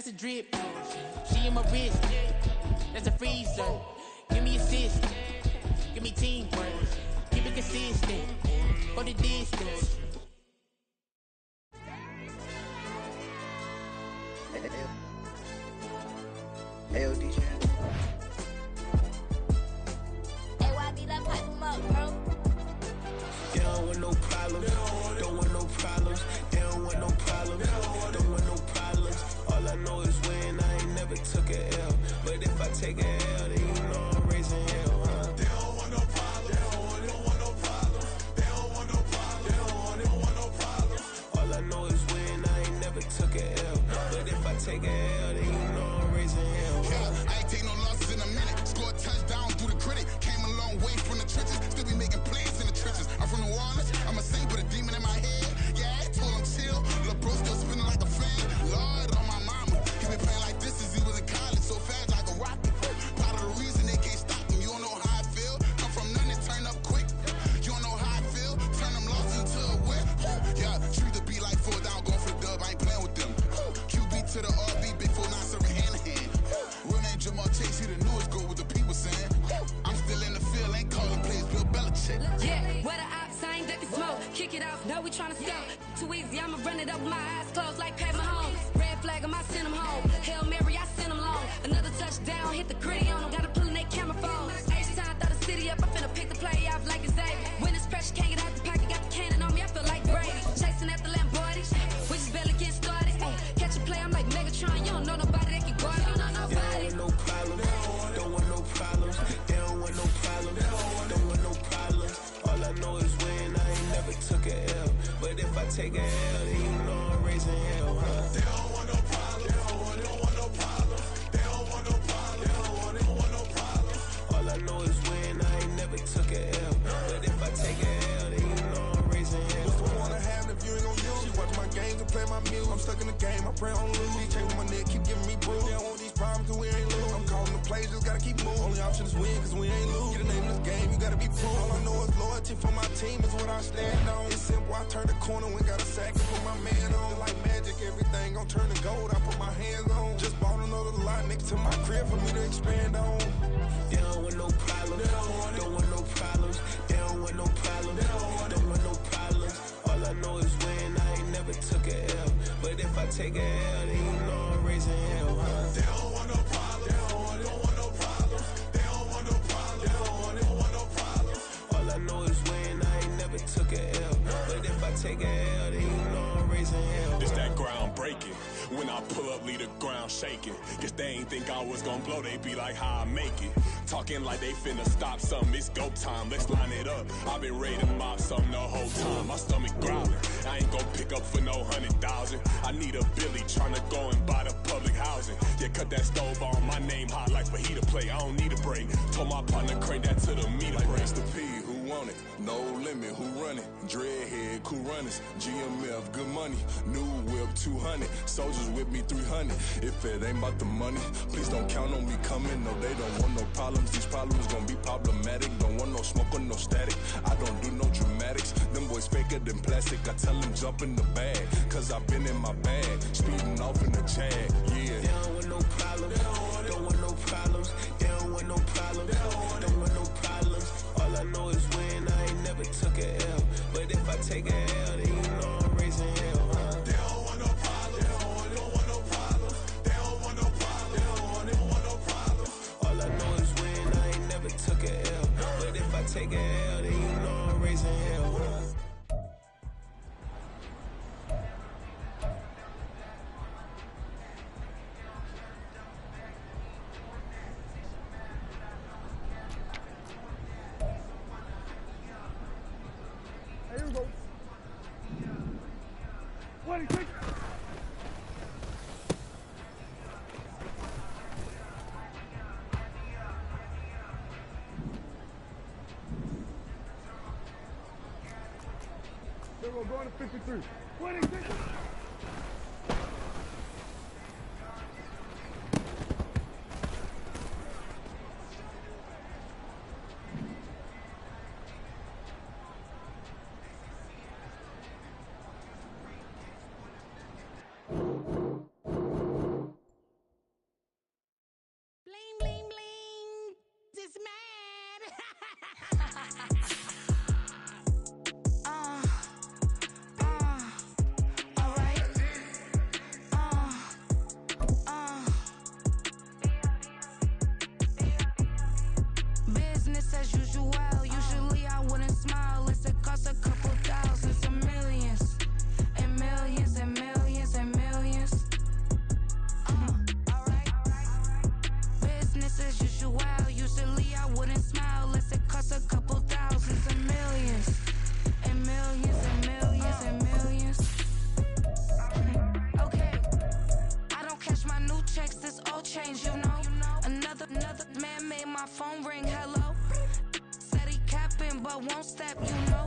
that's a drip. She in my wrist, that's a freezer. Give me assist, give me teamwork. Keep it consistent, go the distance. Ayo, DJ. AYB, that pipe him up, bro. They don't want no problems, don't want no problems. They don't want no problems, don't want no problems. All I know is when I ain't never took a L. But if I take a L, then you know I'm raising hell, huh? They don't want no problems, they don't want no problems. They don't want no problems, they don't want no problems. All I know is when I ain't never took a L. But if I take a L, then you know I'm raising hell, huh? Yeah, I ain't take no losses in a minute. Scored a touchdown through the critic. Came a long way from the trenches. Still be making plays in the trenches. I'm from New Orleans. I'm a saint with a demon in my head. Yeah, I told him chill. Lil' bro still spinning like a fan. Lord on my mama. He been playing like this since he was in college. So fast like a rocket. Part of the reason they can't stop him. You don't know how I feel. Come from nothing, turn up quick. You don't know how I feel. Turn them losses into a whip. Yeah, treat the beat like 4 down, going for the dub. I ain't playing with them. QB to the RB, big 4-9 serving hand to hand. Real name Jamal Chase, he the newest goal with the people saying. I'm still in the field, ain't calling plays, Bill Belichick. Yeah, where the ops, I ain't ducking smoke. Kick it off, no, we tryna scout. Too easy, I'ma run it up with my eyes closed like Pat Mahomes. Red flag, I send him home. Hail Mary, I send him long. Another touchdown, hit the gritty on him. Gotta pull in their camera phone. H-time, throw the city up, I'm finna pick the play off like it's David. When this pressure can't get out the pocket, got the cannon on me, I feel like Brady. Chasing at the Lamborghini, we just barely get started. Ay, catch a play, I'm like Megatron, you don't know nobody that can guard it. You know nobody. They don't want no problems, don't want no problems. They don't want no problems, don't want no problems. All I know is when I ain't never took a L. But if I take a L, then you know I'm raising hell, huh? They don't want no problems, they don't want no problems. They don't want no problems, they don't want no problems. All I know is when I ain't never took a L. But if I take a L, then you know I'm raising hell. What's the point of having if you ain't gon' use? She watch my games and play my music. I'm stuck in the game, I pray on lose. DJ with my neck, keep giving me bruise. They don't want these problems cause we ain't lose. I'm calling the plays, just gotta keep moving. Only option is win cause we ain't lose. Get a name in this game, you gotta be proof. All I know is loyalty for my team is what I stand on. It's simple, I turn the corner when got a sack and put my man on. Like magic, everything gon' turn to gold, I put my hands on. Just bought another lot next to my crib for me to expand on. They don't want no problems, don't want no problems. They don't want no problems, don't want no problems. All I know is when I ain't never took a L. But if I take a L, then you know I'm raising hell, huh? They don't want no problems, they don't want no problems. They don't want no problems, they don't want no problems. All I know is when I ain't never took a L. But if I take a L, then you know I'm raising hell. It's that ground breaking. When I pull up, leave the ground shaking. Guess they ain't think I was gonna blow, they be like, how I make it. Talking like they finna stop something, it's go time, let's line it up. I've been ready to mob something the whole time, my stomach growling. I ain't gon' pick up for no 100,000. I need a Billy tryna go and buy the public housing. Yeah, cut that stove on, my name hot like fajita play. I don't need a break. Told my partner crank that to the meter like break. Mr. P, who want it? No limit, who run it? Dreadhead, cool runners. GMF, good money. New whip, 200. Soldiers with me, 300. If it ain't about the money, please don't count on me coming. No, they don't want no problems. These problems gon' be problematic. Don't want no smoke or no static. I don't do no dramatics. Them boys faker than plastic. I tell them jump in the bag, cause I've been in my bag. Speeding off in the Jag, yeah. They don't want no problems, don't want no problems. They don't want no problems, don't want no problems. All I know is when I ain't never took a L. But if I take a L, then you know I'm raising hell, huh? They don't want no problems, they don't want no problems. They don't want no problems, they don't want no problems. All I know is when I ain't never took a L. But if I take a L, then you know I'm raising hell, huh? Here we go. 26. Then we're going to 53. 26. change, you know. Another man made my phone ring, hello. Said he capping, but won't step, you know.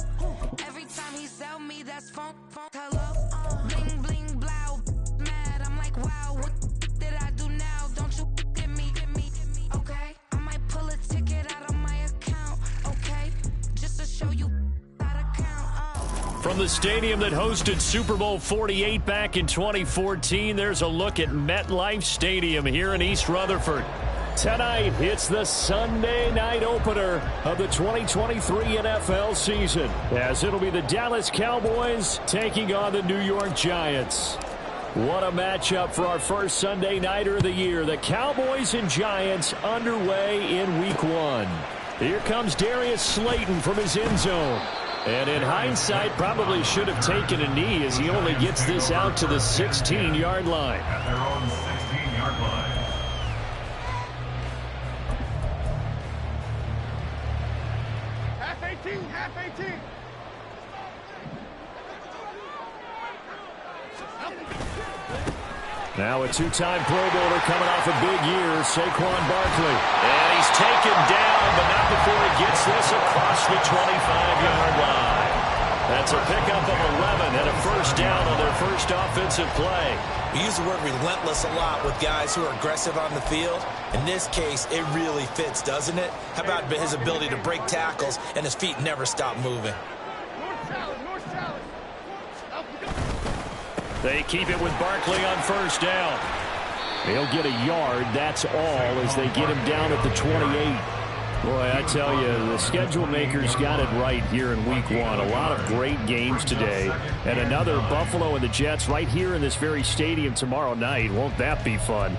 Every time he sell me, that's funk, hello. Bling, bling, blow, mad, I'm like, wow, what did I do now? Don't you get me, okay? I might pull a ticket out of my account, okay? Just to show you how to count, From the stadium that hosted Super Bowl 48 back in 2014, there's a look at MetLife Stadium here in East Rutherford. Tonight, it's the Sunday night opener of the 2023 NFL season, as it'll be the Dallas Cowboys taking on the New York Giants. What a matchup for our first Sunday nighter of the year. The Cowboys and Giants underway in Week 1. Here comes Darius Slayton from his end zone. And in hindsight, probably should have taken a knee as he only gets this out to the 16-yard line. At their own 16-yard line. Half 18. Now a two-time Pro Bowler coming off a big year, Saquon Barkley. And he's taken down, but not before he gets this across the 25-yard line. That's a pickup of 11 and a first down on their first offensive play. We use the word relentless a lot with guys who are aggressive on the field. In this case, it really fits, doesn't it? How about his ability to break tackles and his feet never stop moving? North salad. They keep it with Barkley on first down. He'll get a yard, that's all, as they get him down at the 28. Boy, I tell you, the schedule makers got it right here in Week 1. A lot of great games today. And another Buffalo and the Jets right here in this very stadium tomorrow night. Won't that be fun?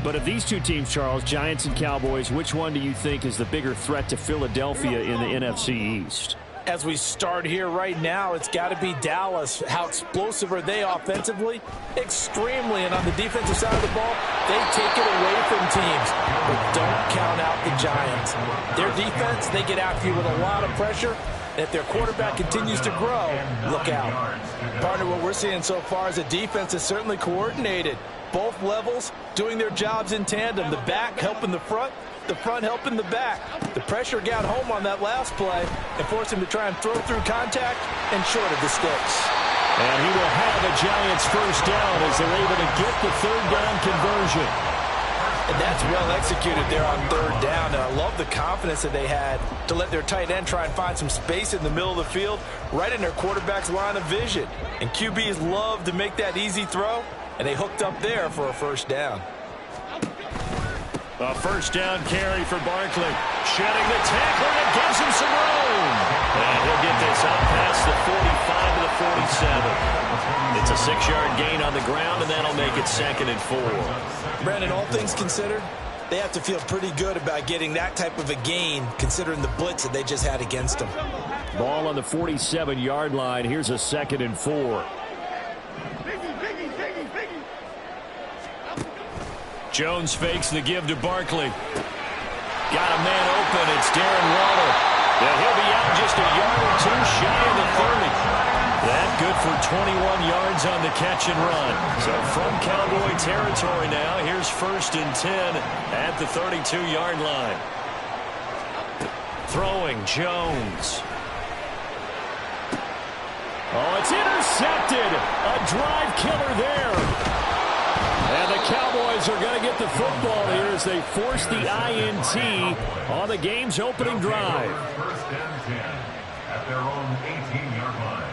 But of these two teams, Charles, Giants and Cowboys, which one do you think is the bigger threat to Philadelphia in the NFC East? As we start here right now, it's got to be Dallas. How explosive are they offensively? Extremely. And on the defensive side of the ball, they take it away from teams. But don't count out the Giants. Their defense, they get after you with a lot of pressure. And if their quarterback continues to grow, look out. Partner, what we're seeing so far is a defense that's certainly coordinated. Both levels doing their jobs in tandem. The back helping the front helping the back. The pressure got home on that last play and forced him to try and throw through contact and short of the sticks. And he will have a Giants first down as they're able to get the third down conversion. And that's well executed there on third down. And I love the confidence that they had to let their tight end try and find some space in the middle of the field, right in their quarterback's line of vision. And QBs love to make that easy throw, and they hooked up there for a first down. A first down carry for Barkley. Shedding the tackler, and it gives him some room. And he'll get this up past the 45 to the 47. It's a 6-yard gain on the ground, and that'll make it 2nd and 4. Brandon, all things considered, they have to feel pretty good about getting that type of a gain, considering the blitz that they just had against them. Ball on the 47-yard line. Here's a 2nd and 4. Jones fakes the give to Barkley. Got a man open. It's Darren Waller. Yeah, he'll be out just a yard or two shy of the 30. That good for 21 yards on the catch and run. So from Cowboy territory now, here's 1st and 10 at the 32-yard line. Throwing Jones. Oh, it's intercepted. A drive killer there. And the Cowboys are going to get the football here as they force the INT on the game's opening drive. First and 10 at their own 18-yard line.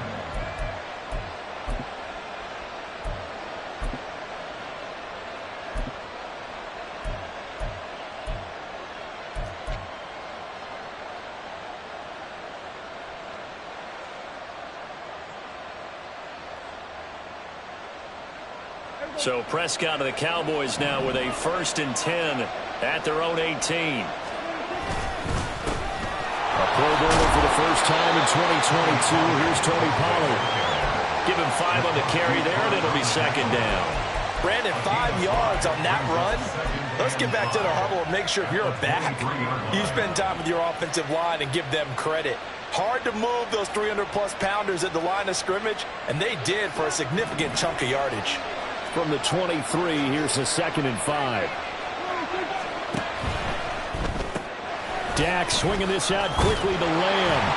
So Prescott of the Cowboys now with a 1st and 10 at their own 18. A Pro Bowler for the first time in 2022. Here's Tony Pollard. Give him 5 on the carry there, and it'll be 2nd down. Brandon, 5 yards on that run. Let's get back to the huddle and make sure if you're a back, you spend time with your offensive line and give them credit. Hard to move those 300-plus pounders at the line of scrimmage, and they did for a significant chunk of yardage. From the 23, here's a 2nd and 5. Dak swinging this out quickly to Lamb.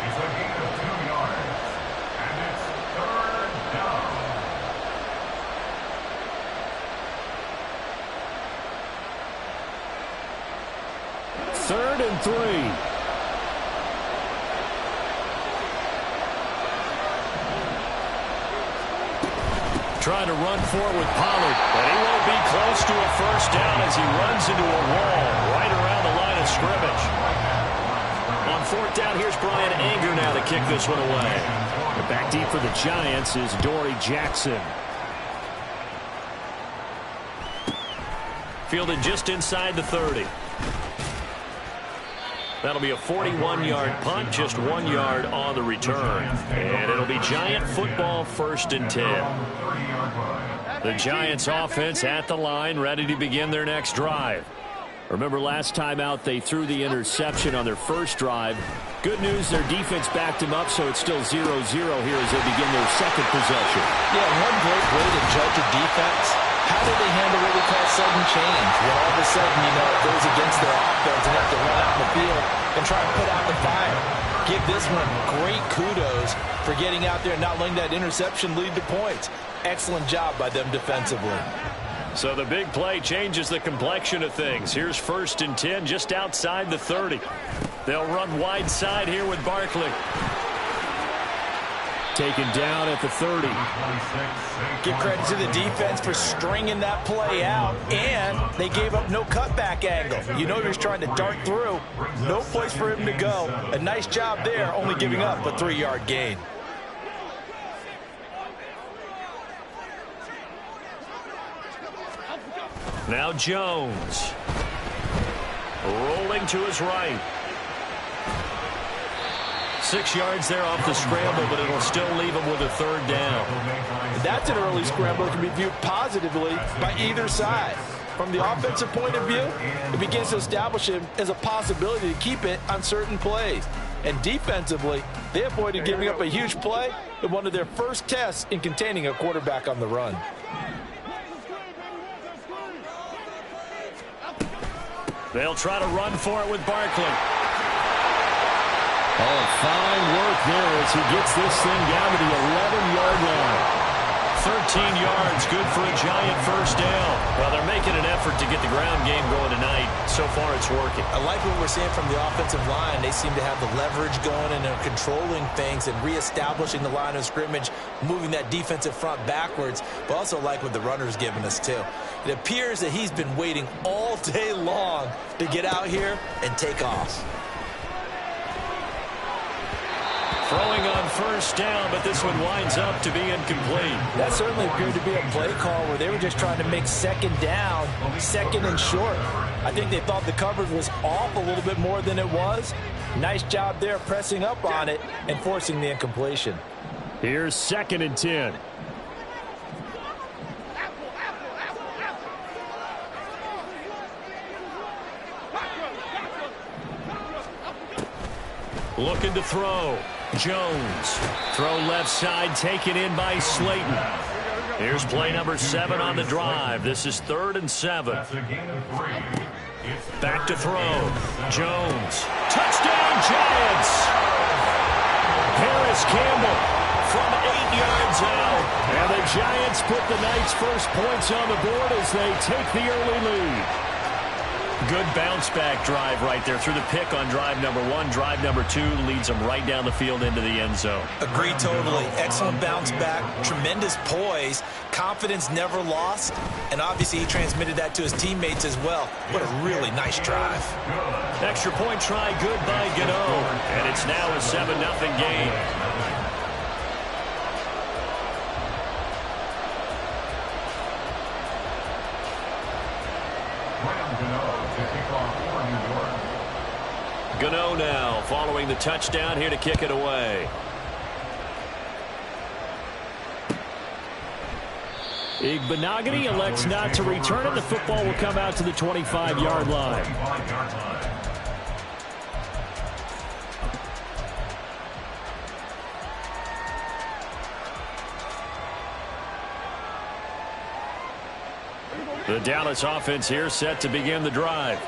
It's a gain of 2 yards, and it's 3rd down. Third and 3. Trying to run for it with Pollard, but he won't be close to a first down as he runs into a wall right around the line of scrimmage. On 4th down, here's Brian Anger now to kick this one away. And back deep for the Giants is Dory Jackson. Fielded just inside the 30. That'll be a 41-yard punt, just 1 yard on the return. And it'll be Giant football, 1st and 10. The Giants offense at the line, ready to begin their next drive. Remember last time out they threw the interception on their first drive. Good news, their defense backed them up, so it's still 0-0 here as they begin their second possession. Yeah, one great way to judge a defense. How do they handle what we call sudden change? When all of a sudden, you know, it goes against their offense and have to run out in the field and try and put out the fire. Give this one great kudos for getting out there and not letting that interception lead to points. Excellent job by them defensively. So the big play changes the complexion of things. Here's 1st and 10 just outside the 30. They'll run wide side here with Barkley. Taken down at the 30. Give credit to the defense for stringing that play out, and they gave up no cutback angle. You know he was trying to dart through. No place for him to go. A nice job there, only giving up a 3-yard gain. Now Jones. Rolling to his right. 6 yards there off the scramble, but it'll still leave him with a 3rd down. That's an early scramble that can be viewed positively by either side. From the offensive point of view, it begins to establish him as a possibility to keep it on certain plays. And defensively, they avoided giving up a huge play in one of their first tests in containing a quarterback on the run. They'll try to run for it with Barkley. Oh, fine work there as he gets this thing down to the 11-yard line. 13 yards, good for a Giant first down. Well, they're making an effort to get the ground game going tonight. So far, it's working. I like what we're seeing from the offensive line. They seem to have the leverage going, and they're controlling things and reestablishing the line of scrimmage, moving that defensive front backwards, but also like what the runner's giving us, too. It appears that he's been waiting all day long to get out here and take off. Throwing on first down, but this one winds up to be incomplete. That certainly appeared to be a play call where they were just trying to make second down, second and short. I think they thought the coverage was off a little bit more than it was. Nice job there pressing up on it and forcing the incompletion. Here's 2nd and 10. Looking to throw. Jones. Throw left side, taken in by Slayton. Here's play number 7 on the drive. This is 3rd and 7. Back to throw. Jones. Touchdown, Giants! Harris Campbell from 8 yards out. And the Giants put the night's first points on the board as they take the early lead. Good bounce-back drive right there through the pick on drive number 1. Drive number 2 leads them right down the field into the end zone. Agree totally. Excellent bounce-back, tremendous poise, confidence never lost, and obviously he transmitted that to his teammates as well. What a really nice drive. Extra point try good by Gano, and it's now a 7-0 game. Gano now following the touchdown here to kick it away. Igbenogany elects not to return it. The football will come out to the 25-yard line. The Dallas offense here set to begin the drive.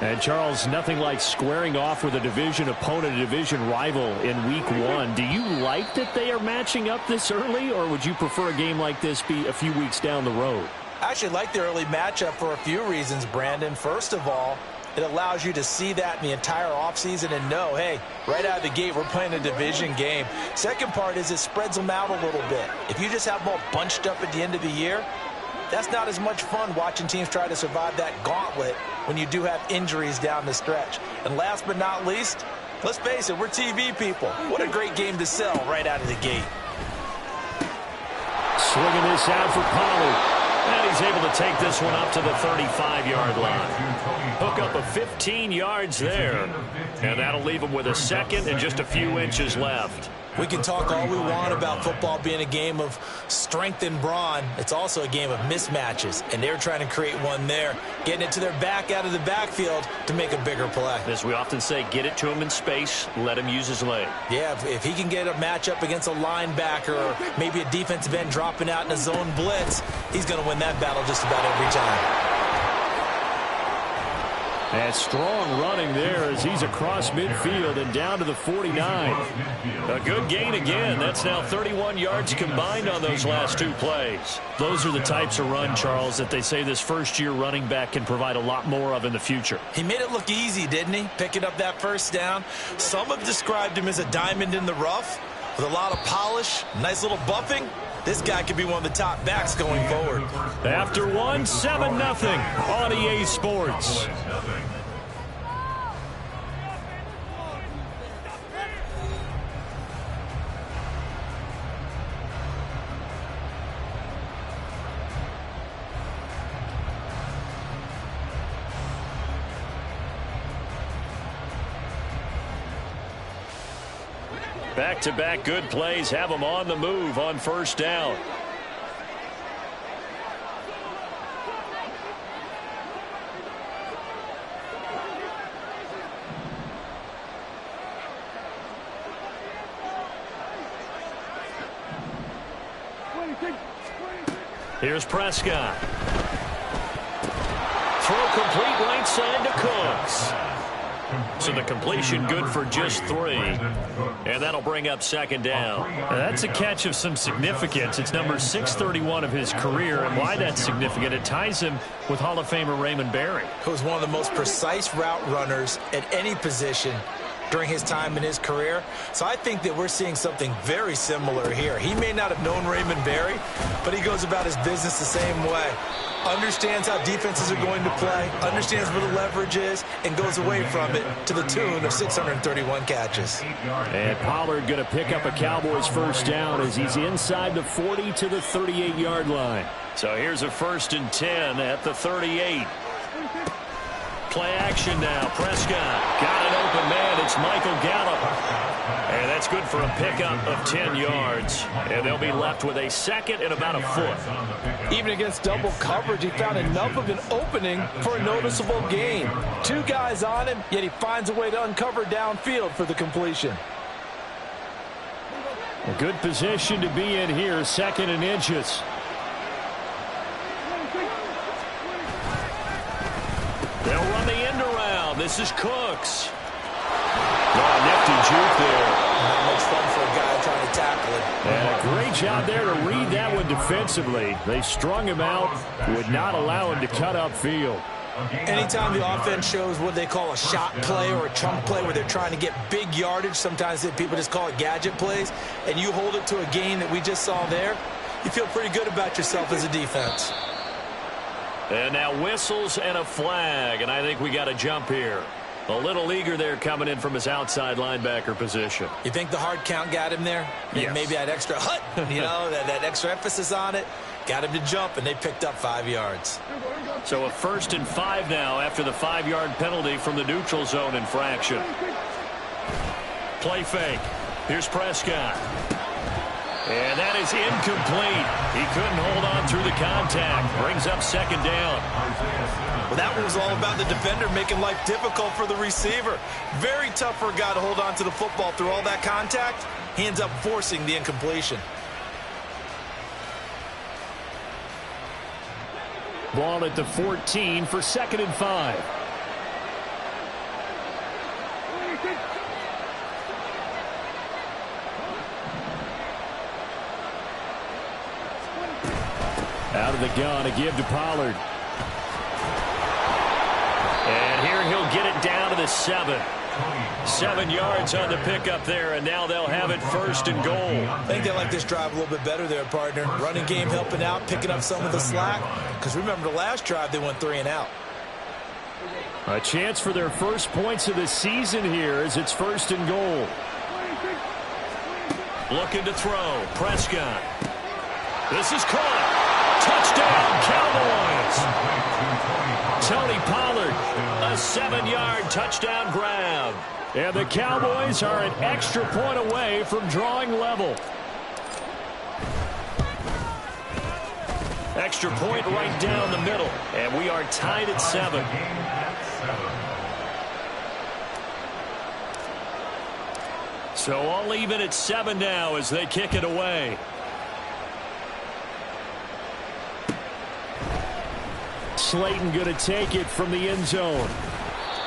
And, Charles, nothing like squaring off with a division opponent, a division rival in week 1. Do you like that they are matching up this early, or would you prefer a game like this be a few weeks down the road? I actually like the early matchup for a few reasons, Brandon. First of all, it allows you to see that in the entire offseason and know, hey, right out of the gate, we're playing a division game. Second part is it spreads them out a little bit. If you just have them all bunched up at the end of the year, that's not as much fun watching teams try to survive that gauntlet when you do have injuries down the stretch. And last but not least, let's face it, we're TV people. What a great game to sell right out of the gate. Swinging this out for Pollard. And he's able to take this one up to the 35-yard line. Hook up of 15 yards there. And that'll leave him with a second and just a few inches left. We can talk all we want about football being a game of strength and brawn. It's also a game of mismatches, and they're trying to create one there, getting it to their back out of the backfield to make a bigger play. As we often say, get it to him in space, let him use his leg. Yeah, if he can get a matchup against a linebacker or maybe a defensive end dropping out in a zone blitz, he's going to win that battle just about every time. And strong running there as he's across midfield and down to the 49. A good gain again. That's now 31 yards combined on those last 2 plays. Those are the types of run, Charles, that they say this first-year running back can provide a lot more of in the future. He made it look easy, didn't he? Picking up that first down. Some have described him as a diamond in the rough with a lot of polish, nice little buffing. This guy could be one of the top backs going forward. After 1, 7-0 on EA Sports. Back-to-back good plays have them on the move on first down. Here's Prescott. Throw complete right side to Cooks. So the completion good for just 3. And that'll bring up second down. Now that's a catch of some significance. It's number 631 of his career. And why that's significant, it ties him with Hall of Famer Raymond Berry, who's one of the most precise route runners at any position during his time in his career. So I think that we're seeing something very similar here. He may not have known Raymond Berry, but he goes about his business the same way. Understands how defenses are going to play, understands where the leverage is, and goes away from it to the tune of 631 catches. And Pollard going to pick up a Cowboys first down as he's inside the 40 to the 38-yard line. So here's a 1st and 10 at the 38. Play action now. Prescott got an open man. It's Michael Gallup. And that's good for a pickup of 10 yards. And they'll be left with a second and about a foot. Even against double coverage, he found enough of an opening for a noticeable gain. 2 guys on him, yet he finds a way to uncover downfield for the completion. A good position to be in here, 2nd and inches. They'll run the end around. This is Cooks. Oh, nifty juke there. Not much fun for a guy trying to tackle it. And a great job there to read that one defensively. They strung him out, would not allow him to cut upfield. Anytime the offense shows what they call a shot play or a chunk play where they're trying to get big yardage, sometimes people just call it gadget plays, and you hold it to a gain that we just saw there, you feel pretty good about yourself as a defense. And now whistles and a flag, and I think we got a jump here. A little eager there coming in from his outside linebacker position. You think the hard count got him there? Yes. Maybe that extra hut, that extra emphasis on it, got him to jump, and they picked up 5 yards. So a 1st and 5 now after the 5-yard penalty from the neutral zone infraction. Play fake. Here's Prescott. And that is incomplete. He couldn't hold on through the contact. Brings up second down. Well, that was all about the defender making life difficult for the receiver. Very tough for a guy to hold on to the football through all that contact. He ends up forcing the incompletion. Ball at the 14 for 2nd and 5. Out of the gun, a give to Pollard. And here he'll get it down to the 7. 7 yards on the pickup there, and now they'll have it 1st and goal. I think they like this drive a little bit better there, partner. Running game helping out, picking up some of the slack. Because remember, the last drive they went 3 and out. A chance for their first points of the season here as it's 1st and goal. Looking to throw. Prescott. This is caught. Touchdown, Cowboys. Tony Pollard, a 7-yard touchdown grab. And the Cowboys are an extra point away from drawing level. Extra point right down the middle. And we are tied at 7. So all even at 7 now as they kick it away. Slayton going to take it from the end zone.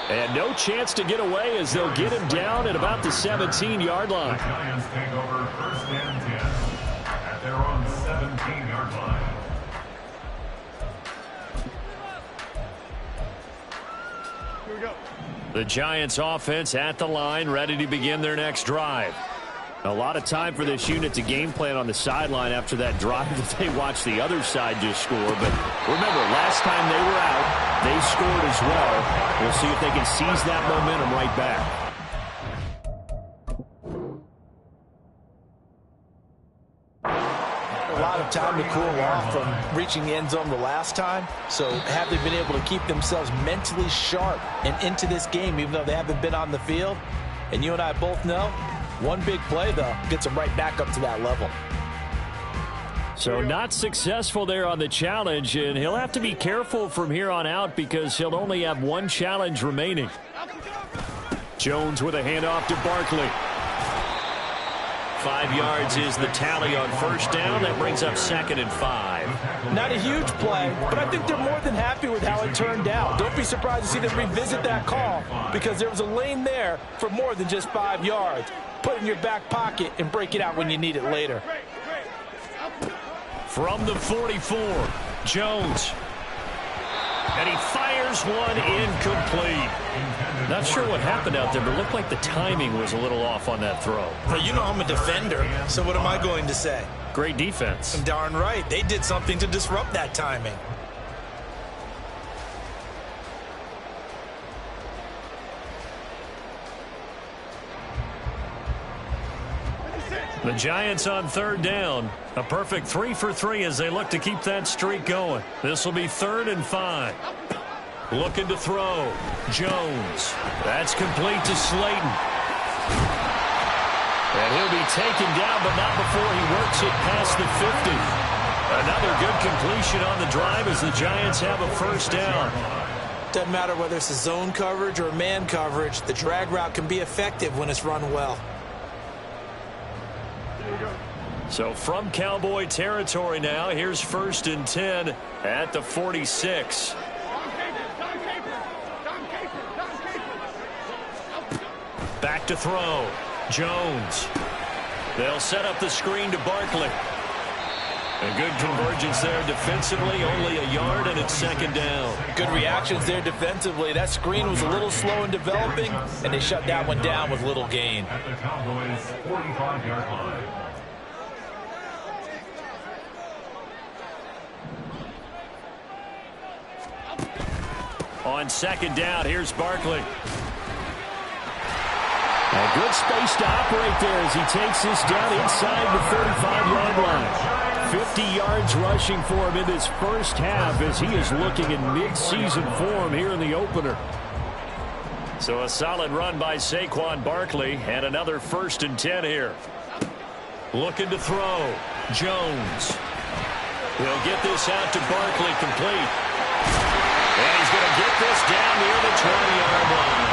And no chance to get away as they'll get him down at about the 17-yard line. The Giants take over 1st and 10 at their own 17-yard line. Here we go. The Giants offense at the line, ready to begin their next drive. A lot of time for this unit to game plan on the sideline after that drive that they watched the other side just score. But remember, last time they were out, they scored as well. We'll see if they can seize that momentum right back. A lot of time to cool off from reaching the end zone the last time. So have they been able to keep themselves mentally sharp and into this game, even though they haven't been on the field? And you and I both know, one big play, though, gets them right back up to that level. So not successful there on the challenge, and he'll have to be careful from here on out because he'll only have one challenge remaining. Jones with a handoff to Barkley. 5 yards is the tally on 1st down. That brings up 2nd and 5. Not a huge play, but I think they're more than happy with how it turned out. Don't be surprised to see them revisit that call because there was a lane there for more than just 5 yards. Put it in your back pocket and break it out when you need it later. From the 44, Jones. And he fires one incomplete. Not sure what happened out there, but it looked like the timing was a little off on that throw. Well, you know I'm a defender, so what am I going to say? Great defense. Darn right. They did something to disrupt that timing. The Giants on 3rd down. A perfect 3 for 3 as they look to keep that streak going. This will be 3rd and 5. Looking to throw. Jones. That's complete to Slayton. And he'll be taken down, but not before he works it past the 50. Another good completion on the drive as the Giants have a 1st down. Doesn't matter whether it's a zone coverage or man coverage, the drag route can be effective when it's run well. So from Cowboy territory now, here's 1st and 10 at the 46. Back to throw. Jones. They'll set up the screen to Barkley. A good convergence there defensively, only a yard, and it's 2nd down. Good reactions there defensively. That screen was a little slow in developing, and they shut that one down with little gain. At the Cowboys' 45-yard line. On 2nd down, here's Barkley. A good space to operate there as he takes this down inside the 35-yard line. 50 yards rushing for him in this first half as he is looking in mid-season form here in the opener. So a solid run by Saquon Barkley and another 1st and 10 here. Looking to throw. Jones. He'll get this out to Barkley complete. And he's going to get this down near the 20-yard line.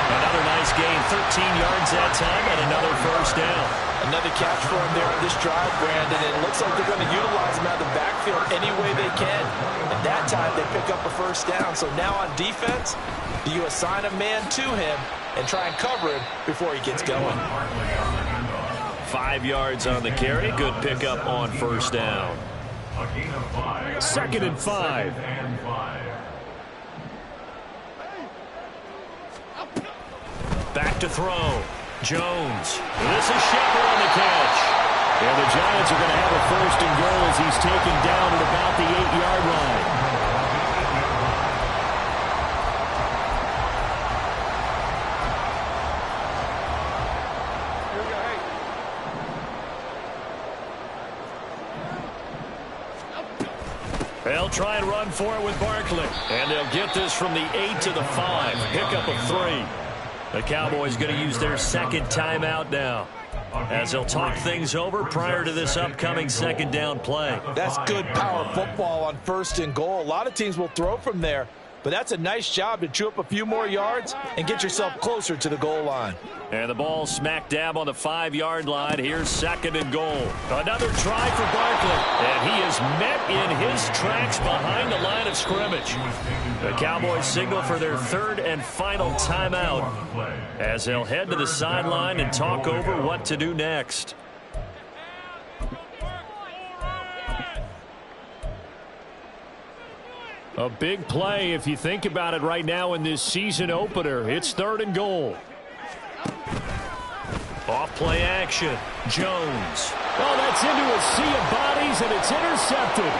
Another nice gain, 13 yards that time, and another 1st down. Another catch for him there on this drive, Brandon, and it looks like they're going to utilize him out of the backfield any way they can. And that time, they pick up a first down. So now on defense, you assign a man to him and try and cover him before he gets going. 5 yards on the carry. Good pickup on first down. 2nd and 5. Back to throw. Jones. This is Shepard on the catch. And the Giants are going to have a 1st and goal as he's taken down at about the 8-yard line. They'll try and run for it with Barkley. And they'll get this from the 8 to the 5. Pickup of 3. The Cowboys going to use their 2nd timeout now, as they'll talk things over prior to this upcoming 2nd down play. That's good power football on 1st and goal. A lot of teams will throw from there, but that's a nice job to chew up a few more yards and get yourself closer to the goal line. And the ball smack dab on the 5-yard line. Here's 2nd and goal. Another try for Barkley. And he is met in his tracks behind the line of scrimmage. The Cowboys signal for their 3rd and final timeout as they'll head to the sideline and talk over what to do next. A big play if you think about it right now in this season opener. It's 3rd and goal. Off play action. Jones. Oh, that's into a sea of bodies, and it's intercepted.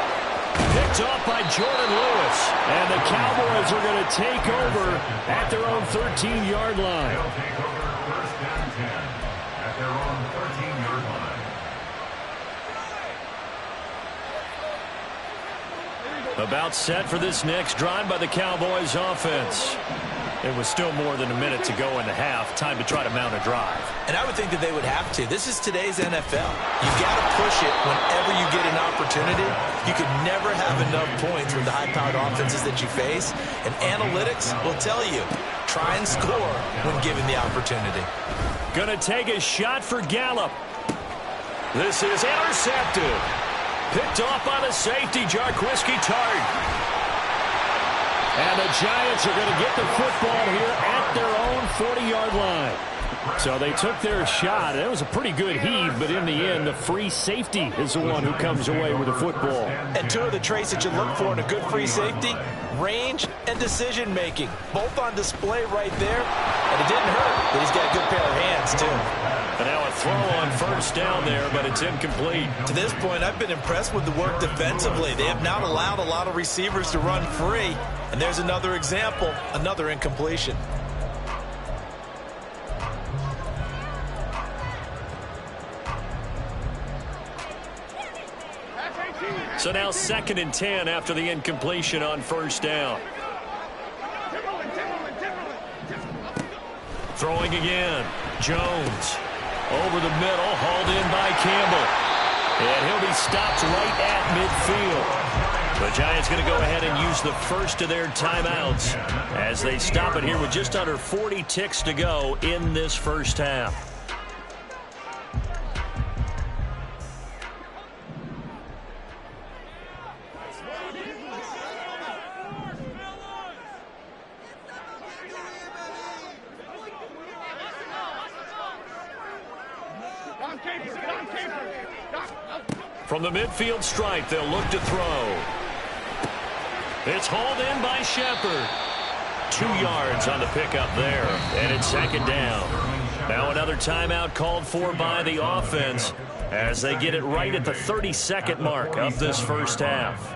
Picked off by Jordan Lewis. And the Cowboys are going to take over at their own 13-yard line. They'll take over 1st and 10 at their own 13-yard line. About set for this next drive by the Cowboys offense. It was still more than a minute to go in the half. Time to try to mount a drive. And I would think that they would have to. This is today's NFL. You've got to push it whenever you get an opportunity. You could never have enough points with the high-powered offenses that you face. And analytics will tell you, try and score when given the opportunity. Gonna take a shot for Gallup. This is intercepted. Picked off by the safety, Jarquiski Tart. And the Giants are going to get the football here at their own 40-yard line. So they took their shot. It was a pretty good heave, but in the end, the free safety is the one who comes away with the football. And 2 of the traits that you look for in a good free safety, range and decision-making. Both on display right there. And it didn't hurt, but he's got a good pair of hands, too. And now a throw on 1st down there, but it's incomplete. To this point, I've been impressed with the work defensively. They have not allowed a lot of receivers to run free. And there's another example, another incompletion. So now 2nd and 10 after the incompletion on 1st down. Throwing again. Jones. Over the middle, hauled in by Campbell. And he'll be stopped right at midfield. The Giants going to go ahead and use the 1st of their timeouts as they stop it here with just under 40 ticks to go in this 1st half. From the midfield stripe, they'll look to throw. It's hauled in by Shepard. 2 yards on the pickup there, and it's 2nd down. Now another timeout called for by the offense as they get it right at the 32nd mark of this 1st half.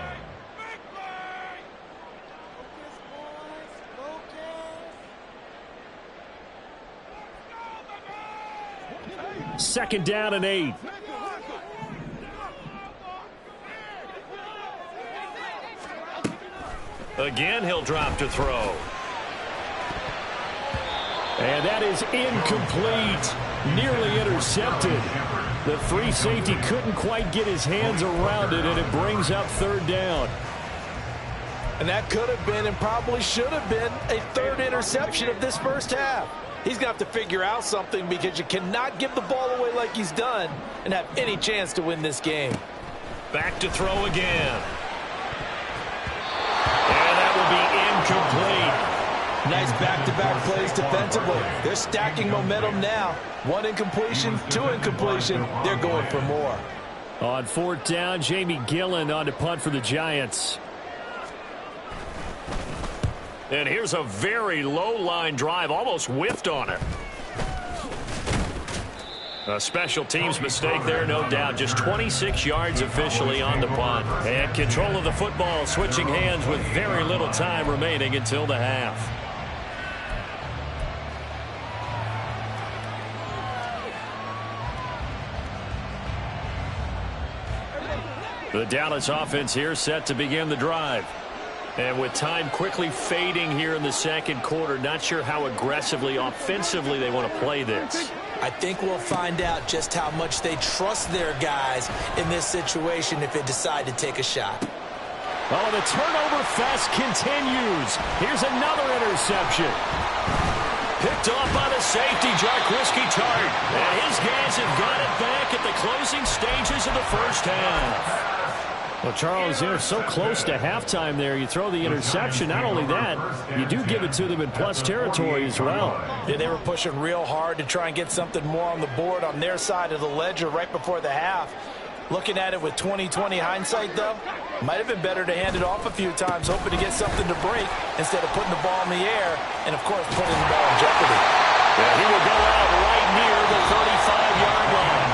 Second down and 8. Again, he'll drop to throw. And that is incomplete. Nearly intercepted. The free safety couldn't quite get his hands around it, and it brings up 3rd down. And that could have been and probably should have been a 3rd interception of this 1st half. He's going to have to figure out something because you cannot give the ball away like he's done and have any chance to win this game. Back to throw again. And that will be incomplete. Nice back-to-back plays defensively. They're stacking momentum now. 1 incompletion, 2 incompletion. They're going for more. On 4th down, Jamie Gillen on to punt for the Giants. And here's a very low-line drive, almost whiffed on it. A special teams mistake there, no doubt. Just 26 yards officially on the punt. And control of the football, switching hands with very little time remaining until the half. The Dallas offense here set to begin the drive. And with time quickly fading here in the second quarter, not sure how aggressively, offensively they want to play this. I think we'll find out just how much they trust their guys in this situation if they decide to take a shot. Oh, the turnover fest continues. Here's another interception. Picked off by the safety, Jarquiski Tart. And his guys have got it back at the closing stages of the first half. Well, Charles, they're so close to halftime there. You throw the interception. Not only that, you do give it to them in plus territory as well. Yeah, they were pushing real hard to try and get something more on the board on their side of the ledger right before the half. Looking at it with 20/20 hindsight, though, might have been better to hand it off a few times, hoping to get something to break instead of putting the ball in the air and, of course, putting the ball in jeopardy. Yeah, he will go out right near the 35-yard line.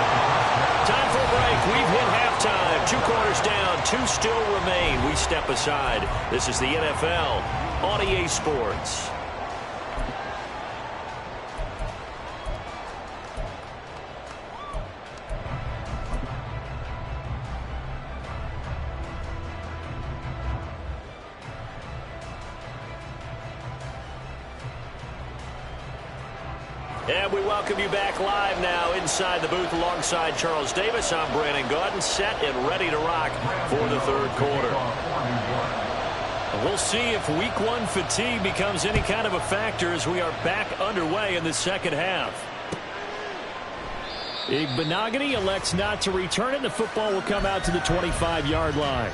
Time for a break. We've hit halftime. 2 quarters down, 2 still remain. We step aside. This is the NFL on EA Sports. And we welcome you back live now inside the booth alongside Charles Davis. I'm Brandon Gaudin, set and ready to rock for the third quarter. We'll see if week 1 fatigue becomes any kind of a factor as we are back underway in the second half. Igbenogany elects not to return it. The football will come out to the 25-yard line.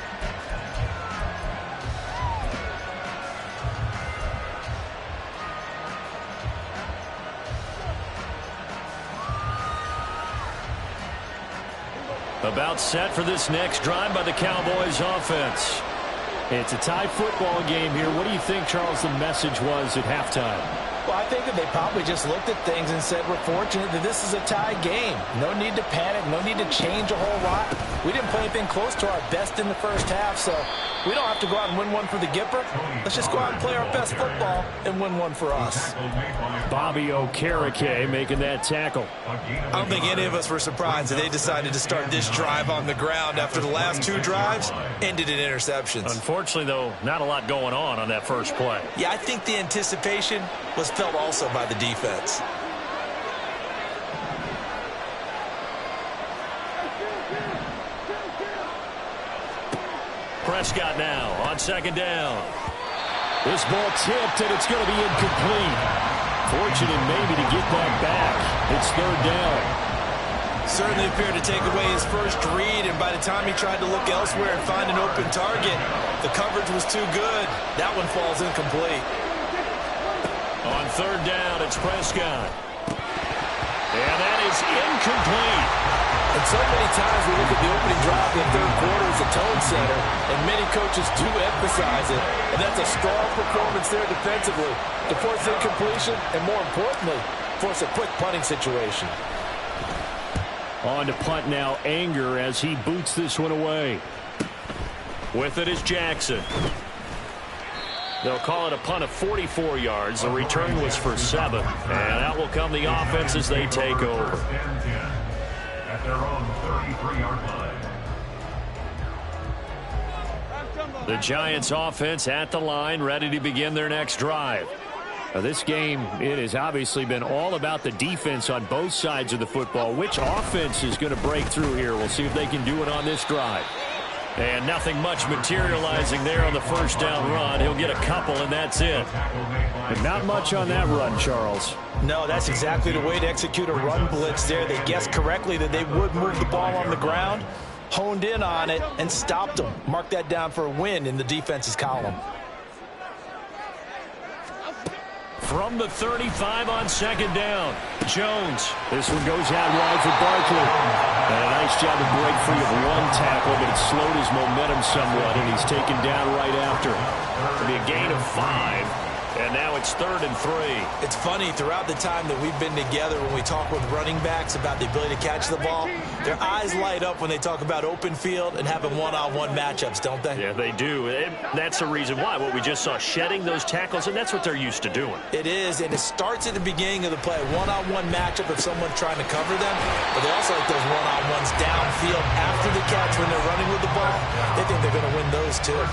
About set for this next drive by the Cowboys offense. It's a tie football game here. What do you think, Charles, the message was at halftime? Well, I think that they probably just looked at things and said, we're fortunate that this is a tie game. No need to panic. No need to change a whole lot. We didn't play anything close to our best in the first half, so we don't have to go out and win one for the Gipper. Let's just go out and play our best football and win one for us. Bobby Okereke making that tackle. I don't think any of us were surprised that they decided to start this drive on the ground after the last 2 drives ended in interceptions. Unfortunately, though, not a lot going on that first play. Yeah, I think the anticipation was felt also by the defense. Prescott now on second down. This ball tipped, and it's going to be incomplete. Fortunate maybe to get that back. It's third down. Certainly appeared to take away his first read, and by the time he tried to look elsewhere and find an open target, the coverage was too good. That one falls incomplete. On third down, it's Prescott. And that is incomplete. And so many times we look at the opening drive in the third quarter as a tone setter, and many coaches do emphasize it. And that's a strong performance there defensively to force incompletion and, more importantly, force a quick punting situation. On to punt now, Anger as he boots this one away. With it is Jackson. They'll call it a punt of 44 yards. The return was for 7. And out will come the offense as they take over. At their own 33-yard line. The Giants offense at the line, ready to begin their next drive. Now, this game, it has obviously been all about the defense on both sides of the football. Which offense is going to break through here? We'll see if they can do it on this drive. And nothing much materializing there on the first down run. He'll get a couple, and that's it. And not much on that run, Charles. No, that's exactly the way to execute a run blitz there. They guessed correctly that they would move the ball on the ground, honed in on it, and stopped them. Mark that down for a win in the defense's column. From the 35 on second down, Jones. This one goes out wide for Barkley. And a nice job to break free of one tackle, but it slowed his momentum somewhat, and he's taken down right after. It'll be a gain of 5. And now it's 3rd and 3. It's funny, throughout the time that we've been together, when we talk with running backs about the ability to catch the ball, their eyes light up when they talk about open field and having one-on-one matchups, don't they? Yeah, they do. And that's the reason why. What we just saw, shedding those tackles, and that's what they're used to doing. It is, and it starts at the beginning of the play. One-on-one matchup if someone's trying to cover them, but they also like those one-on-ones downfield after the catch when they're running with the ball. They think they're going to win those, too.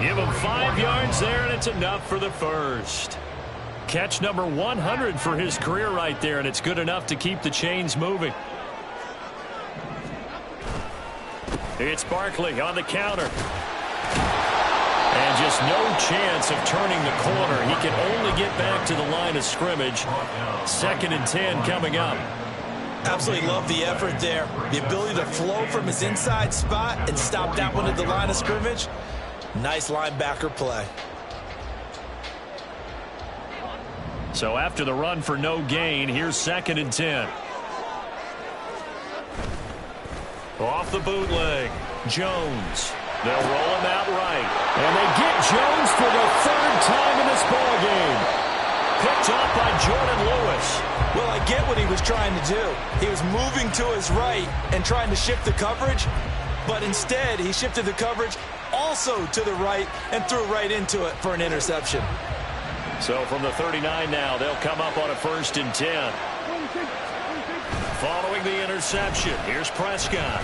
Give him 5 yards there, and it's enough for the first. Catch number 100 for his career right there, and it's good enough to keep the chains moving. It's Barkley on the counter. And just no chance of turning the corner. He can only get back to the line of scrimmage. 2nd and 10 coming up. Absolutely love the effort there. The ability to flow from his inside spot and stop that one at the line of scrimmage. Nice linebacker play. So after the run for no gain, here's 2nd and 10. Off the bootleg, Jones. They'll roll him out right. And they get Jones for the 3rd time in this ballgame. Picked off by Jordan Lewis. Well, I get what he was trying to do. He was moving to his right and trying to shift the coverage, but instead he shifted the coverage also to the right and threw right into it for an interception. So from the 39 now, they'll come up on a 1st and 10. Following the interception, here's Prescott.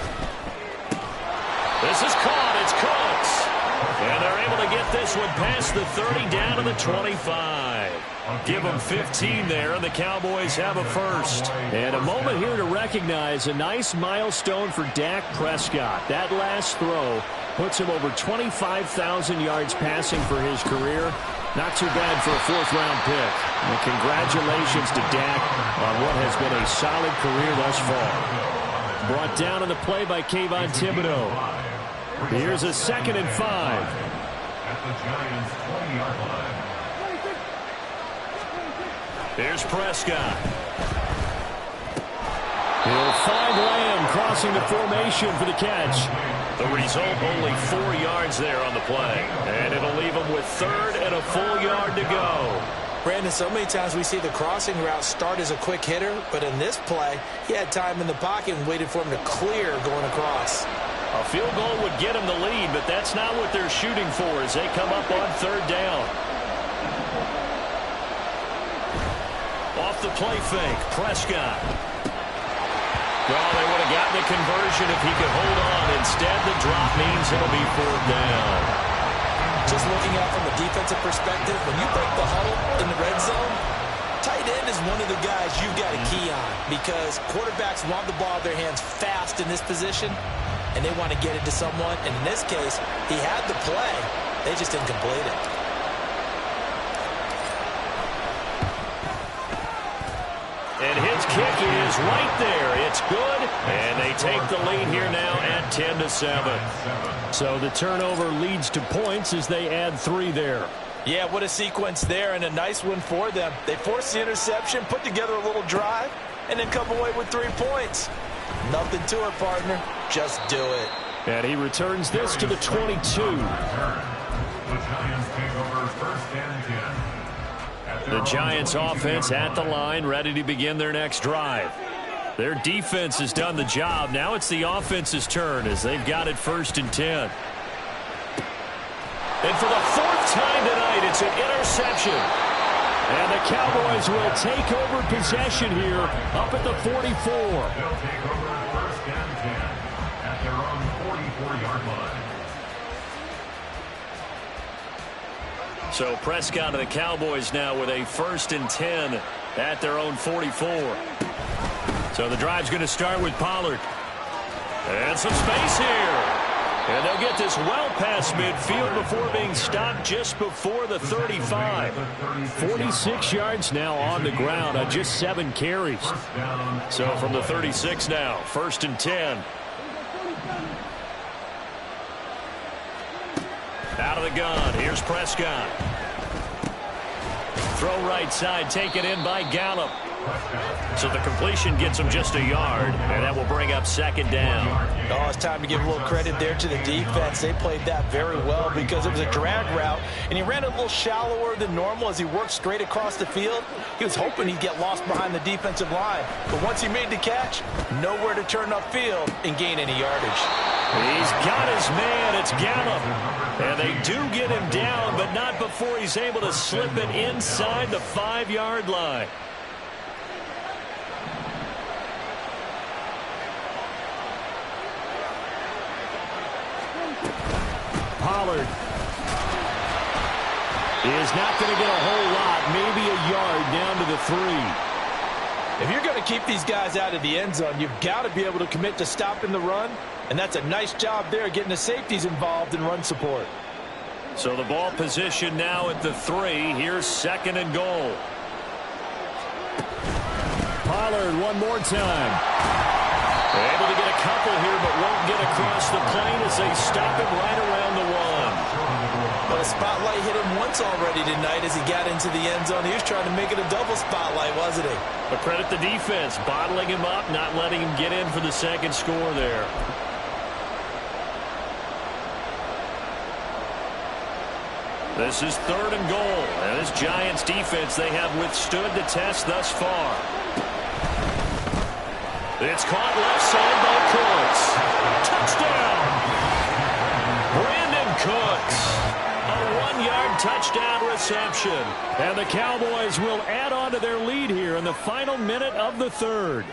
This is caught. It's Cooks. And they're able to get this one past the 30 down to the 25. Give them 15 there, and the Cowboys have a first. And a moment here to recognize a nice milestone for Dak Prescott. That last throw puts him over 25,000 yards passing for his career. Not too bad for a 4th-round pick. And congratulations to Dak on what has been a solid career thus far. Brought down on the play by Kayvon Thibodeau. Here's a 2nd and 5. At the Giants' 20-yard line. Here's Prescott. He'll find Lamb crossing the formation for the catch. The result, only 4 yards there on the play. And it'll leave him with 3rd and a full yard to go. Brandon, so many times we see the crossing route start as a quick hitter, but in this play, he had time in the pocket and waited for him to clear going across. A field goal would get him the lead, but that's not what they're shooting for as they come up on 3rd down. Off the play fake, Prescott. Well, they would have gotten the conversion if he could hold on. Instead, the drop means it'll be 4th down. Just looking out from a defensive perspective, when you break the huddle in the red zone, tight end is one of the guys you've got to key on because quarterbacks want the ball in their hands fast in this position, and they want to get it to someone. And in this case, he had the play. They just didn't complete it. And his kick is right there. It's good. And they take the lead here now at 10-7. So the turnover leads to points as they add 3 there. Yeah, what a sequence there, and a nice one for them. They forced the interception, put together a little drive, and then come away with 3 points. Nothing to it, partner. Just do it. And he returns this to the 22. The Giants take over 1st and 10. The Giants offense at the line, ready to begin their next drive. Their defense has done the job. Now it's the offense's turn as they've got it 1st and 10. And for the 4th time tonight, it's an interception. And the Cowboys will take over possession here up at the 44. They'll take over 1st and 10 at their own 44-yard line. So Prescott and the Cowboys now with a 1st and 10 at their own 44. So the drive's going to start with Pollard. And some space here. And they'll get this well past midfield before being stopped just before the 35. 46 yards now on the ground on just 7 carries. So from the 36 now, 1st and 10. Out of the gun, here's Prescott. Throw right side, taken in by Gallup. So the completion gets him just a yard, and that will bring up 2nd down. Oh, it's time to give a little credit there to the defense. They played that very well because it was a drag route, and he ran a little shallower than normal as he worked straight across the field. He was hoping he'd get lost behind the defensive line, but once he made the catch, nowhere to turn upfield and gain any yardage. He's got his man. It's Gallup. And they do get him down, but not before he's able to slip it inside the 5-yard line. Pollard is not going to get a whole lot, maybe a yard down to the 3. If you're going to keep these guys out of the end zone, you've got to be able to commit to stopping the run, and that's a nice job there getting the safeties involved in run support. So the ball position now at the 3. Here's 2nd and goal. Pollard one more time. Able to get a couple here, but won't get across the plane as they stop him right around the 1. But a spotlight hit him once already tonight as he got into the end zone. He was trying to make it a double spotlight, wasn't he? But credit the defense, bottling him up, not letting him get in for the 2nd score there. This is 3rd and goal. And this Giants defense, they have withstood the test thus far. It's caught left side by Cooks. Touchdown! Brandon Cooks. A 1-yard touchdown reception. And the Cowboys will add on to their lead here in the final minute of the 3rd.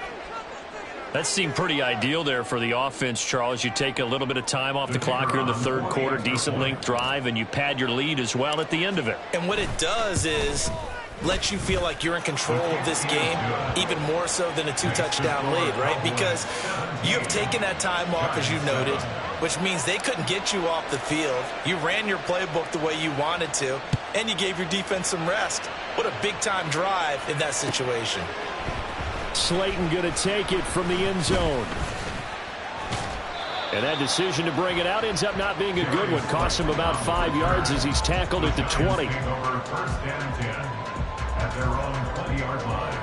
That seemed pretty ideal there for the offense, Charles. You take a little bit of time off the clock here in the 3rd quarter, decent length drive, and you pad your lead as well at the end of it. And what it does is let you feel like you're in control of this game, even more so than a 2-touchdown lead, right? Because you have taken that time off, as you noted, which means they couldn't get you off the field. You ran your playbook the way you wanted to, and you gave your defense some rest. What a big-time drive in that situation. Slayton going to take it from the end zone. And that decision to bring it out ends up not being a good one. Costs him about 5 yards as he's tackled at the 20. At their own 20-yard line.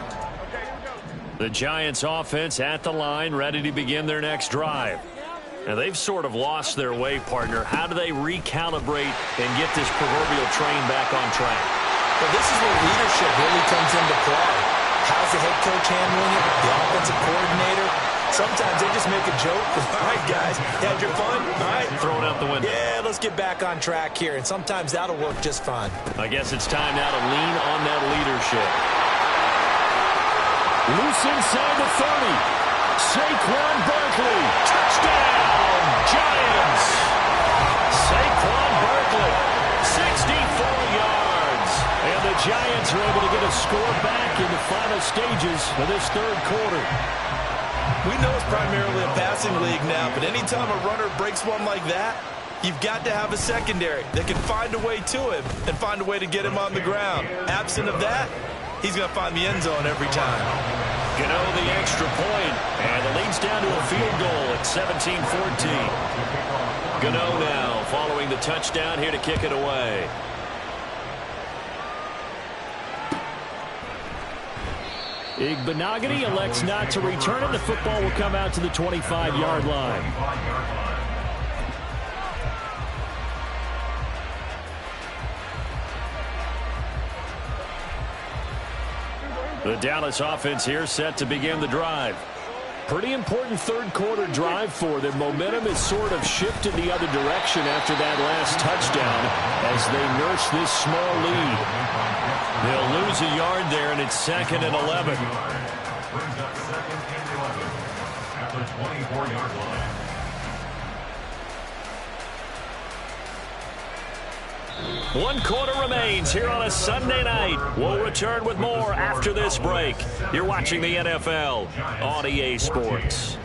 The Giants offense at the line, ready to begin their next drive. Now they've sort of lost their way, partner. How do they recalibrate and get this proverbial train back on track? Well, this is where leadership really comes into play. How's the head coach handling it? The offensive coordinator? Sometimes they just make a joke. All right, guys, you had your fun? All right. Throw it out the window. Yeah, let's get back on track here. And sometimes that'll work just fine. I guess it's time now to lean on that leadership. Loose inside the 30. Saquon Barkley. Touchdown, Giants. Saquon Barkley, 64 yards. And the Giants are able to get a score back in the final stages of this 3rd quarter. We know it's primarily a passing league now, but anytime a runner breaks one like that, you've got to have a secondary that can find a way to him and find a way to get him on the ground. Absent of that, he's going to find the end zone every time. Gano the extra point, and the lead's down to a field goal at 17-14. Gano now following the touchdown here to kick it away. Igbenogany elects not to return it. The football will come out to the 25-yard line. The Dallas offense here set to begin the drive. Pretty important 3rd quarter drive for them. Momentum has sort of shifted the other direction after that last touchdown as they nurse this small lead. They'll lose a yard there, and it's 2nd and 11. Brings up 2nd and 11 at the 24-yard line. One quarter remains here on a Sunday night. We'll return with more after this break. You're watching the NFL on EA Sports.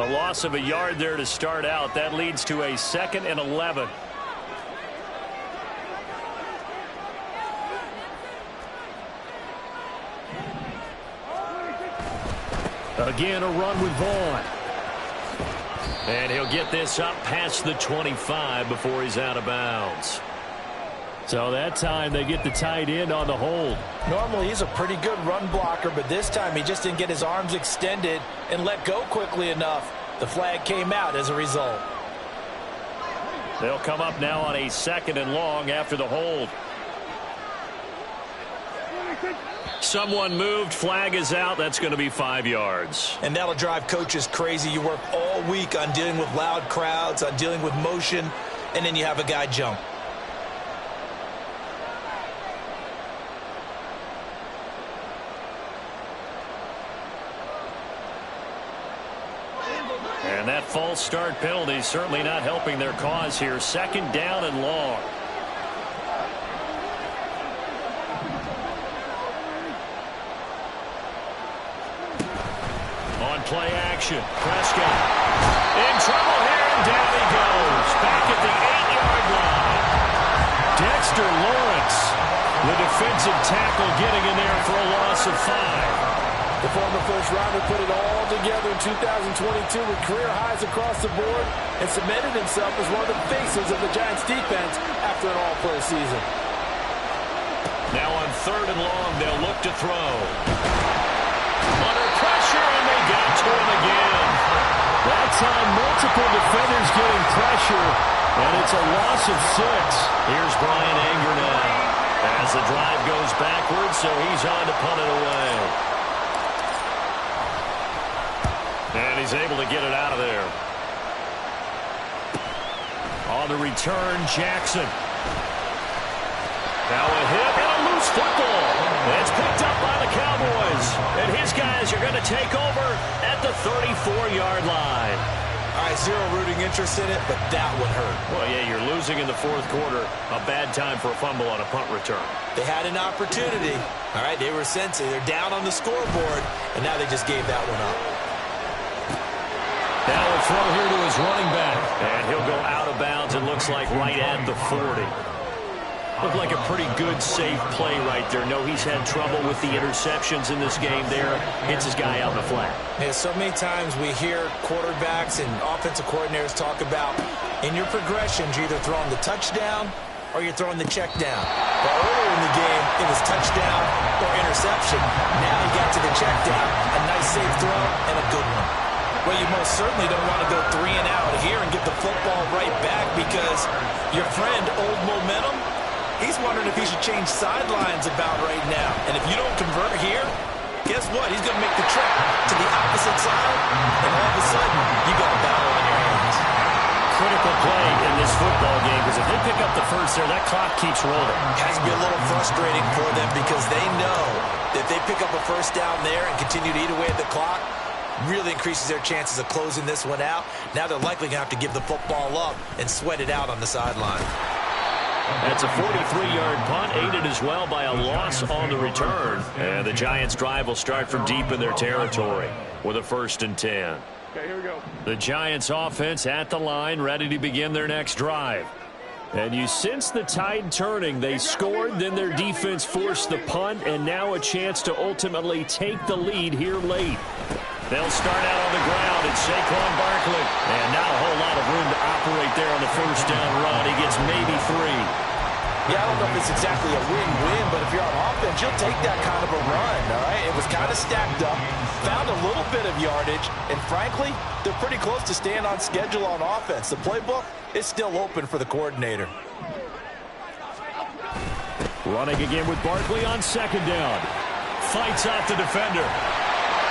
A loss of a yard there to start out. That leads to a 2nd and 11. Again, a run with Vaughn. And he'll get this up past the 25 before he's out of bounds. So that time they get the tight end on the hold. Normally he's a pretty good run blocker, but this time he just didn't get his arms extended and let go quickly enough. The flag came out as a result. They'll come up now on a 2nd and long after the hold. Someone moved. Flag is out. That's going to be 5 yards. And that'll drive coaches crazy. You work all week on dealing with loud crowds, on dealing with motion, and then you have a guy jump. And that false start penalty certainly not helping their cause here. 2nd down and long. On play action, Prescott in trouble here, and down he goes. Back at the 8-yard line. Dexter Lawrence, the defensive tackle, getting in there for a loss of 5. The former first-rounder put it all together in 2022 with career highs across the board and cemented himself as one of the faces of the Giants' defense after an all-pro season. Now on 3rd and long, they'll look to throw. Under pressure, and they got to him again. That time, multiple defenders getting pressure, and it's a loss of 6. Here's Brian Anger now as the drive goes backwards, so he's on to punt it away. And he's able to get it out of there. On the return, Jackson. Now a hit and a loose football. It's picked up by the Cowboys. And his guys are going to take over at the 34-yard line. All right, zero rooting interest in it, but that would hurt. Well, yeah, you're losing in the 4th quarter. A bad time for a fumble on a punt return. They had an opportunity. All right, they were sensing. They're down on the scoreboard, and now they just gave that one up. Now a throw here to his running back. And he'll go out of bounds, it looks like, right at the 40. Looked like a pretty good, safe play right there. No, he's had trouble with the interceptions in this game there. Hits his guy out in the flat. Yeah, so many times we hear quarterbacks and offensive coordinators talk about in your progressions, you're either throwing the touchdown or you're throwing the check down. But earlier in the game, it was touchdown or interception. Now he got to the check down, a nice safe throw, and a good one. Well, you most certainly don't want to go 3 and out here and get the football right back because your friend, Old Momentum, he's wondering if he should change sidelines about right now. And if you don't convert here, guess what? He's going to make the trip to the opposite side, and all of a sudden, you got a battle on your hands. Critical play in this football game because if they pick up the first there, that clock keeps rolling. Has to be a little frustrating for them because they know that if they pick up a first down there and continue to eat away at the clock, really increases their chances of closing this one out. Now they're likely going to have to give the football up and sweat it out on the sideline. That's a 43-yard punt, aided as well by a loss on the return. And the Giants' drive will start from deep in their territory with a 1st and 10. Okay, here we go. The Giants' offense at the line, ready to begin their next drive. And you sense the tide turning. They scored, then their defense forced the punt, and now a chance to ultimately take the lead here late. They'll start out on the ground. It's Saquon Barkley. And not a whole lot of room to operate there on the 1st down run. He gets maybe 3. Yeah, I don't know if it's exactly a win-win, but if you're on offense, you'll take that kind of a run, all right? It was kind of stacked up, found a little bit of yardage, and frankly, they're pretty close to staying on schedule on offense. The playbook is still open for the coordinator. Running again with Barkley on 2nd down. Fights out the defender.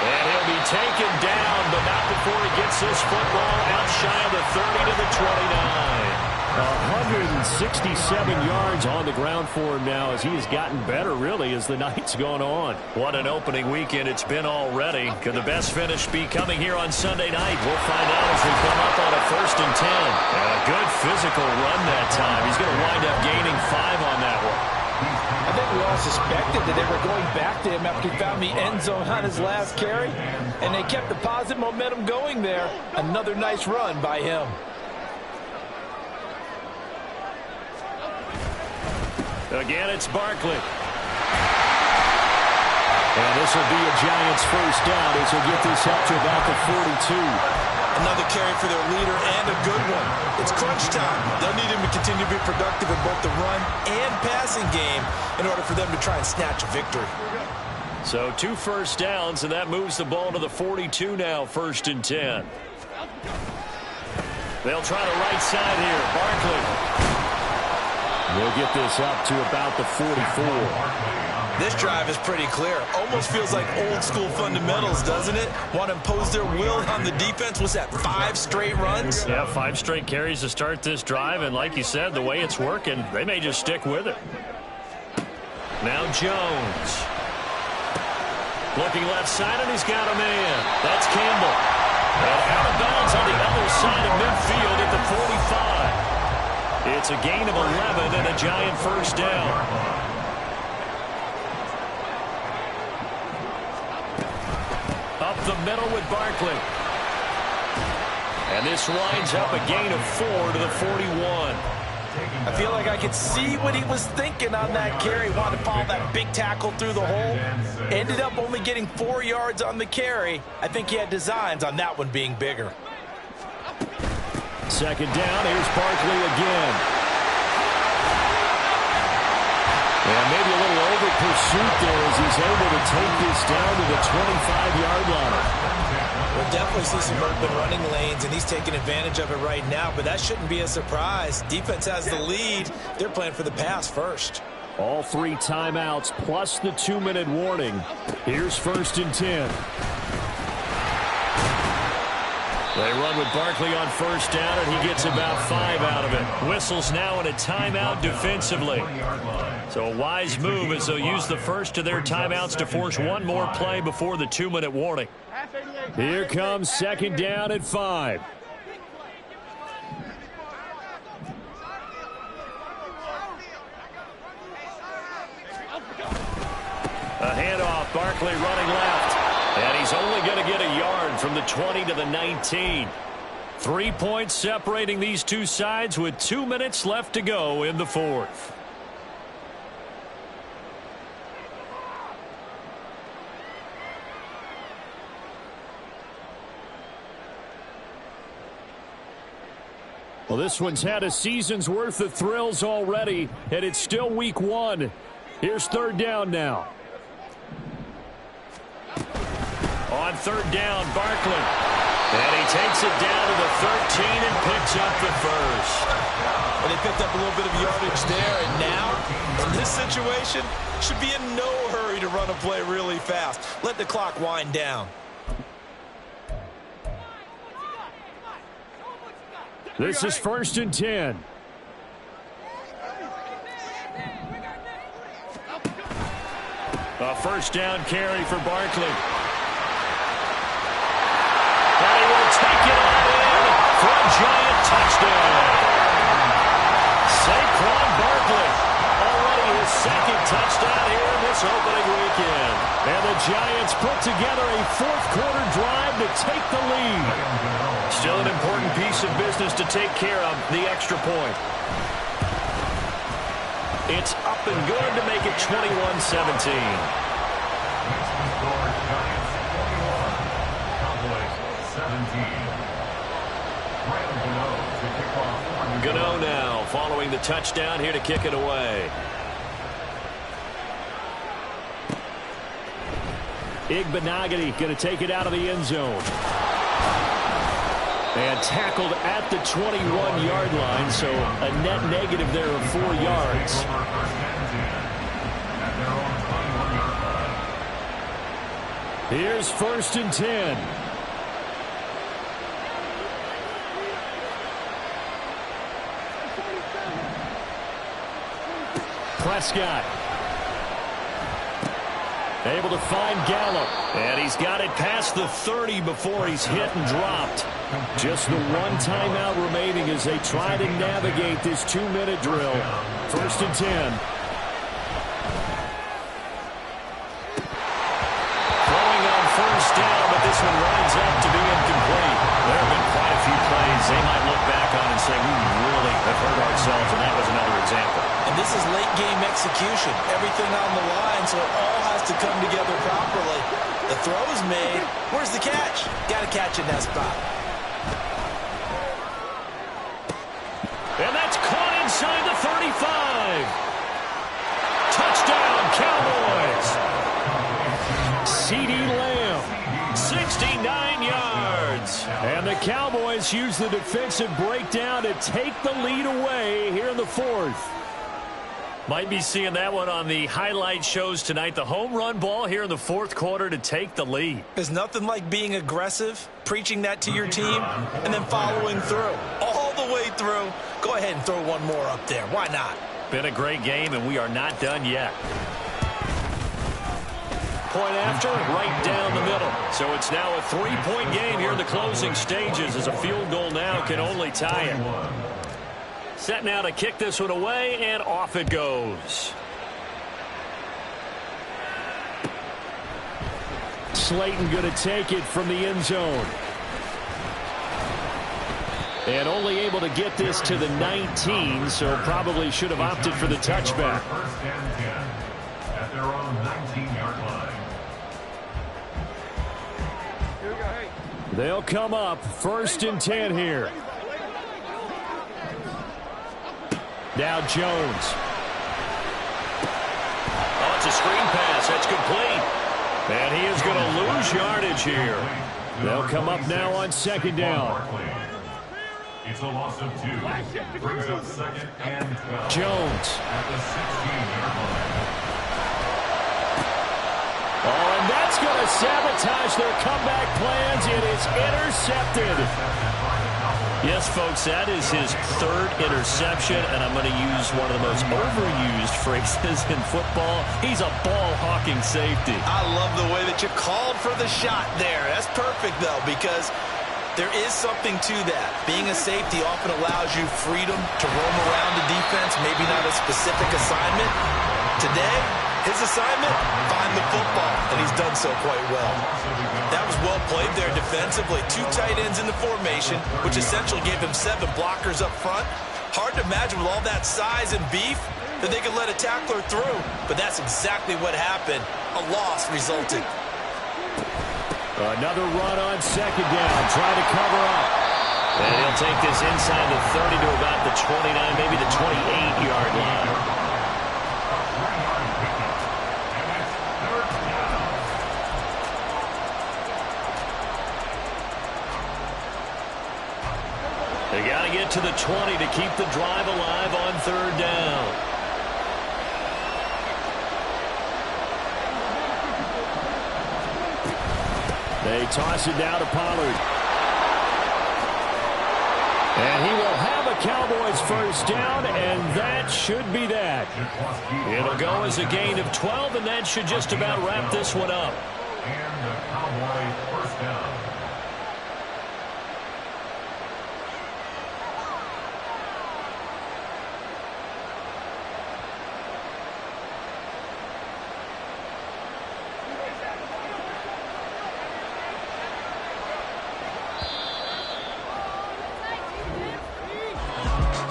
And he'll be taken down, but not before he gets this football out shy of the 30 to the 29. 167 yards on the ground for him now as he has gotten better, really, as the night's gone on. What an opening weekend it's been already. Could the best finish be coming here on Sunday night? We'll find out as we come up on a 1st and 10. And a good physical run that time. He's going to wind up gaining 5 on that one. I think think we all suspected that they were going back to him after he found the end zone on his last carry, and they kept the positive momentum going there. Another nice run by him. Again, it's Barkley. And this will be a Giants first down as he'll get this up to about the 42. Another carry for their leader and a good one. It's crunch time. They'll need him to continue to be productive in both the run and passing game in order for them to try and snatch a victory. So 2 first downs, and that moves the ball to the 42 now, 1st and 10. They'll try the right side here. Barkley. They'll get this up to about the 44. This drive is pretty clear. Almost feels like old school fundamentals, doesn't it? Want to impose their will on the defense. What's that, 5 straight runs? Yeah, 5 straight carries to start this drive, and like you said, the way it's working, they may just stick with it. Now Jones. Looking left side, and he's got a man. That's Campbell. And out of bounds on the other side of midfield at the 45. It's a gain of 11 and a Giant first down. Up the middle with Barkley. And this winds up a gain of 4 to the 41. I feel like I could see what he was thinking on that carry. Wanted to follow that big tackle through the hole. Ended up only getting 4 yards on the carry. I think he had designs on that one being bigger. 2nd down. Here's Barkley again. And maybe a little over pursuit there as he's able to take this down to the 25-yard line. We'll definitely see some open running lanes, and he's taking advantage of it right now, but that shouldn't be a surprise. Defense has the lead. They're playing for the pass first. All 3 timeouts plus the 2-minute warning. Here's 1st and 10. They run with Barkley on 1st down, and he gets about 5 out of it. Whistles now in a timeout defensively. So a wise move as they'll use the first of their timeouts to force one more play before the 2-minute warning. Here comes 2nd down at 5. A handoff, Barkley running left. And he's only going to get a yard from the 20 to the 19. 3 points separating these two sides with 2 minutes left to go in the 4th. Well, this one's had a season's worth of thrills already, and it's still week 1. Here's 3rd down now. On 3rd down, Barkley. And he takes it down to the 13 and picks up the first. And they picked up a little bit of yardage there, and now, in this situation, should be in no hurry to run a play really fast. Let the clock wind down. This is 1st and 10. A 1st down carry for Barkley. And he will take it all in for a Giant touchdown. Saquon Barkley, already his 2nd touchdown here in this opening weekend. And the Giants put together a 4th quarter drive to take the lead. Still an important piece of business to take care of, the extra point. It's up and good to make it 21-17. Gano now following the touchdown here to kick it away. Igbenogany going to take it out of the end zone. And tackled at the 21-yard line, so a net negative there of 4 yards. Here's 1st and 10. Prescott. Able to find Gallup. And he's got it past the 30 before he's hit and dropped. Just the 1 timeout remaining as they try to navigate this 2-minute drill. 1st and 10. game execution. Everything on the line, so it all has to come together properly. The throw is made. Where's the catch? Got to catch in that spot. And that's caught inside the 35. Touchdown, Cowboys. CeeDee Lamb, 69 yards. And the Cowboys use the defensive breakdown to take the lead away here in the fourth. Might be seeing that one on the highlight shows tonight. The home run ball here in the fourth quarter to take the lead. There's nothing like being aggressive, preaching that to your team, and then following through. All the way through. Go ahead and throw one more up there. Why not? Been a great game, and we are not done yet. Point after, right down the middle. So it's now a 3-point game here in the closing stages, as a field goal now can only tie it. Set now to kick this one away, and off it goes. Slayton going to take it from the end zone. And only able to get this to the 19, so probably should have opted for the touchback. First and 10 at their own 19-yard line. They'll come up first and 10 here. Now Jones. Oh, it's a screen pass. That's complete. And he is going to lose yardage here. They'll come up now on second down. It's a loss of 2. Brings up second and 12. Jones. At the 16-yard line. Oh, and that's going to sabotage their comeback plans. It is intercepted. Yes, folks, that is his third interception, and I'm going to use one of the most overused phrases in football. He's a ball-hawking safety. I love the way that you called for the shot there. That's perfect, though, because there is something to that. Being a safety often allows you freedom to roam around the defense, maybe not a specific assignment. Today, his assignment, find the football, and he's done so quite well. That was well played there defensively. 2 tight ends in the formation, which essentially gave him 7 blockers up front. Hard to imagine with all that size and beef that they could let a tackler through, but that's exactly what happened. A loss resulted. Another run on second down, trying to cover up. And he'll take this inside the 30 to about the 29, maybe the 28-yard line. They got to get to the 20 to keep the drive alive on third down. They toss it down to Pollard. And he will have a Cowboys first down, and that should be that. It'll go as a gain of 12, and that should just about wrap this one up. And the Cowboys first down.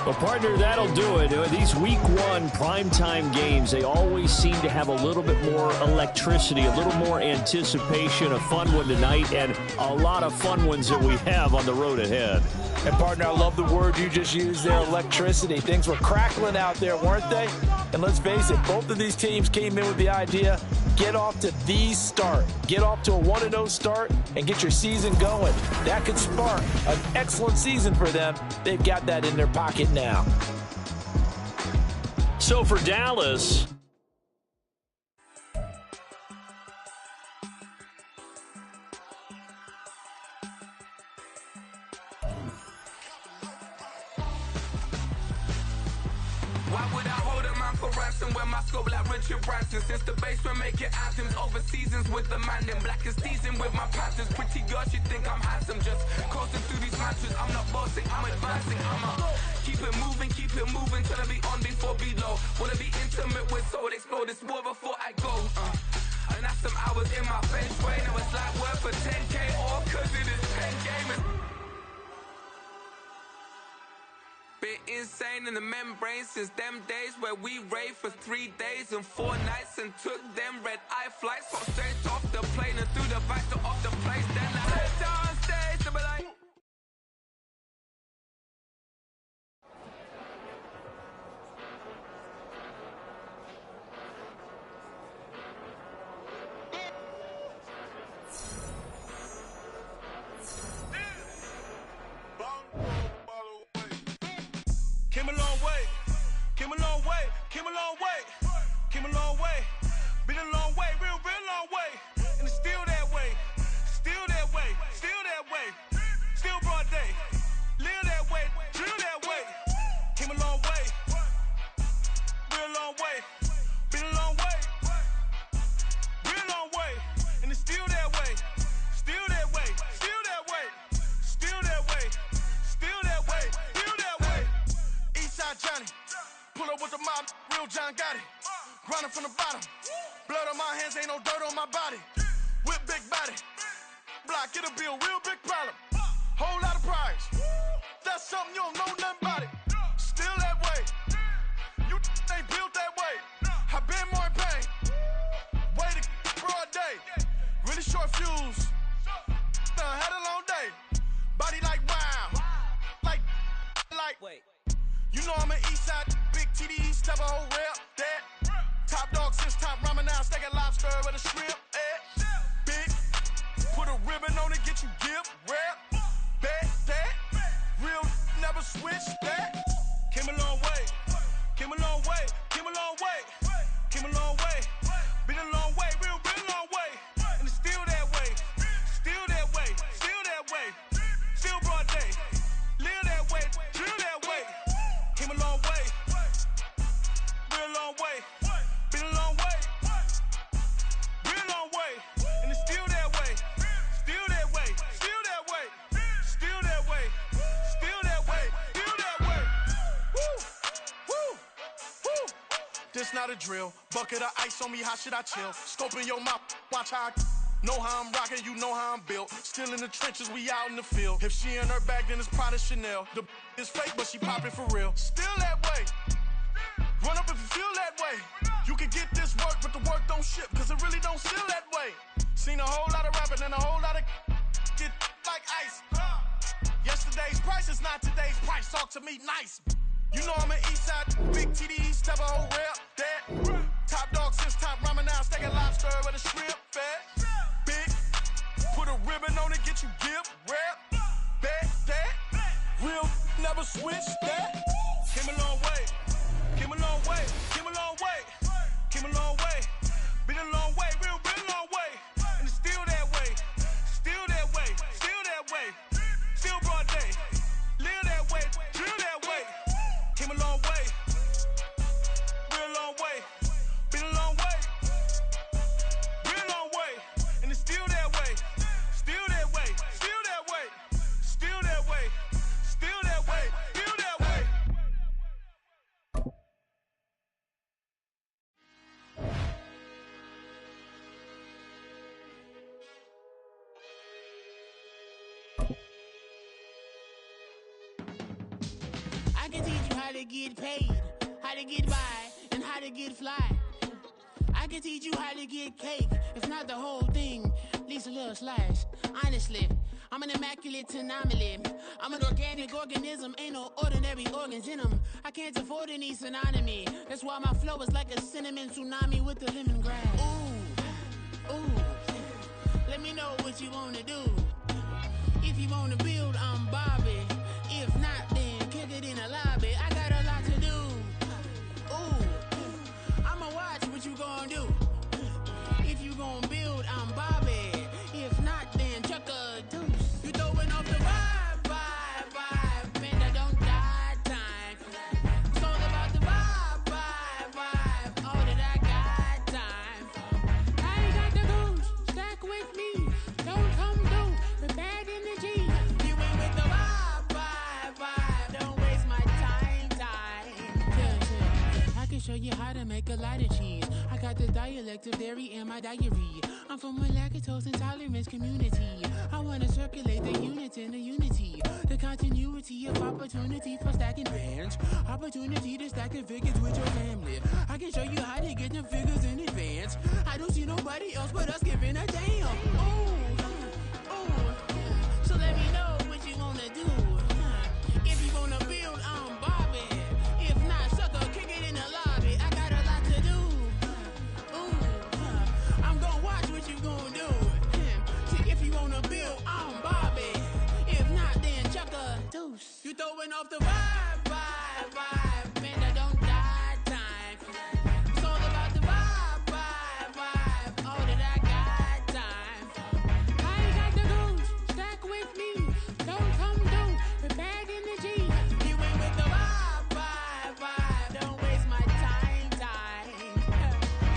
Well, partner, that'll do it. These week 1 primetime games, they always seem to have a little bit more electricity, a little more anticipation, a fun one tonight, and a lot of fun ones that we have on the road ahead. And, partner, I love the word you just used there, electricity. Things were crackling out there, weren't they? And let's face it, both of these teams came in with the idea, get off to the start. Get off to a 1-0 start and get your season going. That could spark an excellent season for them. They've got that in their pocket now. So for Dallas, why would I hold a man for ransom when my scope like Richard Branson? Since the basement making anthems over seasons with the man them black is teasing with my patterns. Pretty girl, she think I'm handsome. Just coasting through these matches. I'm not bossing, I'm advancing. Keep it moving till I be on before below. Wanna be intimate with soul, explore this war before I go. And that's some hours in my bench way. Now it's like work for 10K or cause it is 10 gaming. insane in the membrane since them days where we raved for 3 days and 4 nights and took them red-eye flights. Got straight off the plane and through the back door of the place. Then I stepped on stage to be like... Came a long way, came a long way, came a long way, came a long way, been a long way, real long way, and it's still that way, still that way, still that way, still broad day, live that way, drill that way, came a long way, real long way, been a long way, real long way, and it's still that way, still that way, still that way, still that way, still that way, still that way. Eastside Johnny, pull up with the mob, real John Gotti. Grinding from the bottom, blood on my hands, ain't no dirt on my body. Whip big body, block, it'll be a real big problem. Whole lot of prize, that's something you don't know nothing about it. Still that way, you ain't built that way. I been more in pain, way to broad day. Really short fuse, had a long day. Body like wow, like. Wait. You know I'm an Eastside, big TDE, step a whole rep, that. Top dog since top ramen now, steak and lobster with a shrimp, Big, put a ribbon on it, get you give, rep, bet, that. Real, never switch, that. Came a long way, came a long way, came a long way, came a long way. Been a long way, real long way. And it's still that way, still that way, still that way. Still broad day, live that way, drill that way. Came a long way, real long way, been a long way, real long way, and it's still that way, still that way, still that way, still that way, still that way, still that way. Woo, woo, woo. This not a drill, bucket of ice on me, how should I chill? Scoping your mouth, watch how I know how I'm rocking, you know how I'm built. Still in the trenches, we out in the field. If she in her bag, then it's Prada Chanel. The is fake, but she popping for real. Still that way. Run up if you feel that way. You can get this work, but the work don't ship, cause it really don't feel that way. Seen a whole lot of rapping and a whole lot of get like ice. Yesterday's price is not today's price. Talk to me nice. You know I'm an Eastside, big TDE, step a whole rep, that. Top dog since top ramen now, steak and lobster with a shrimp, fat. Big, put a ribbon on it, get you give, rep, bet, that. Real, never switch, that. Came a long way, came a long way, came a long way, came a long way. Been a long way, real long way. And it's still that way, still that way, still that way. Still broad day, live that way, drill that way. Came a long way, real long way. Been a long way, real long way. And it's still that way, still that way, still that way, still that way, still that way, still that way. I can teach you how to get paid, how to get by, and how to get fly. I can teach you how to get cake, if not the whole thing, at least a little slice. Honestly, I'm an immaculate anomaly. I'm an organic organism, ain't no ordinary organs in them. I can't afford any synonymy. That's why my flow is like a cinnamon tsunami with the lemongrass. Ooh, ooh, let me know what you wanna do. If you wanna build, I'm Bobby. If not, then kick it in the lobby. I got a lot to do. Ooh, I'ma watch what you gonna do. If you gonna build, I'm Bobby. If not, then chuck a deuce. You throwing off the vibe, vibe, vibe. Man, I don't die time. It's all about the vibe, vibe, vibe. All that I got time. I ain't got the goose. Stack with me. Don't come through with bad energy. You ain't with the vibe, vibe. show you how to make a lot of cheese. I got the dialect of dairy in my diary. I'm from a lactose intolerance community. I wanna circulate the units in the unity. The continuity of opportunity for stacking bands. Opportunity to stack the figures with your family. I can show you how to get the figures in advance. I don't see nobody else but us giving a damn. So let me know what you wanna do. If you wanna build, I'm Bobby. If not, sucker, kick it in the lobby. I got a lot to do. I'm gonna watch what you gonna do. See, if you wanna build, I'm Bobby. If not, then chuck a deuce. You throwing off the vibe. Man, I don't die time. It's all about the vibe. All that I got time. I ain't got the goose. Stack with me. Don't come through with bag in the G. You ain't with the vibe. Don't waste my time.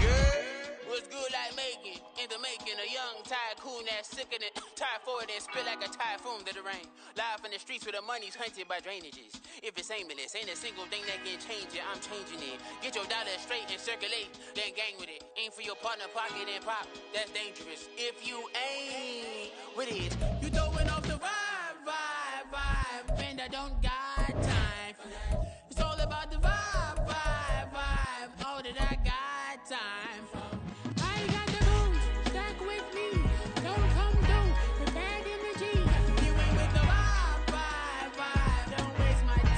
Yeah, what's good like making? In the making, a young tycoon that's sickening. Tie forward and spill like a typhoon to the rain. Live in the streets where the money's hunted by drainages. If it's aimless, ain't a single thing that can change it. I'm changing it. Get your dollar straight and circulate, then gang with it. Aim for your partner, pocket and pop. That's dangerous. If you ain't with it, you throwing off the vibe. And I don't got time for that. It's all about the vibe. All that I got time for. I ain't got the booze. Stack with me. Don't come through with bag in the G. You ain't with the vibe. Don't waste my time.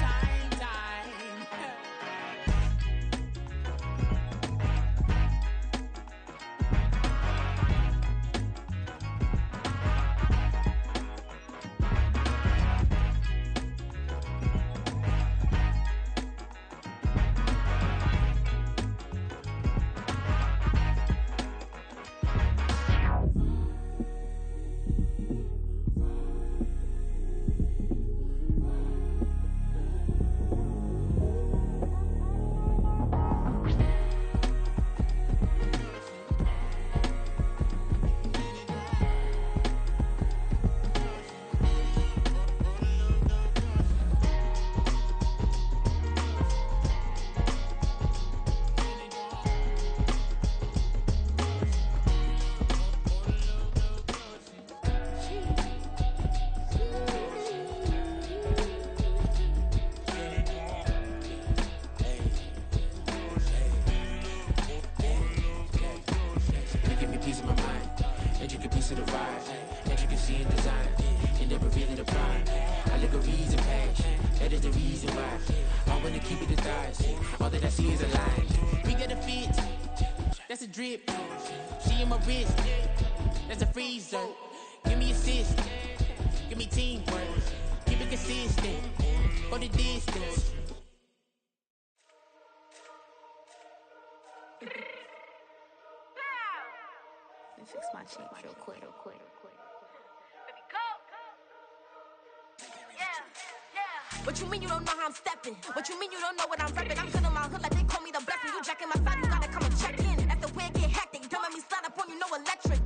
That's a drip. She in my wrist. That's a freezer. Give me assist. Give me teamwork. Keep it consistent. For the distance. Let me fix my change real quick. What you mean you don't know how I'm stepping? What you mean you don't know what I'm repping? I'm good in my hood like they call me the blessing. You jacking my side, you gotta come and check in. After where get hectic, don't let me slide up on you, no electric.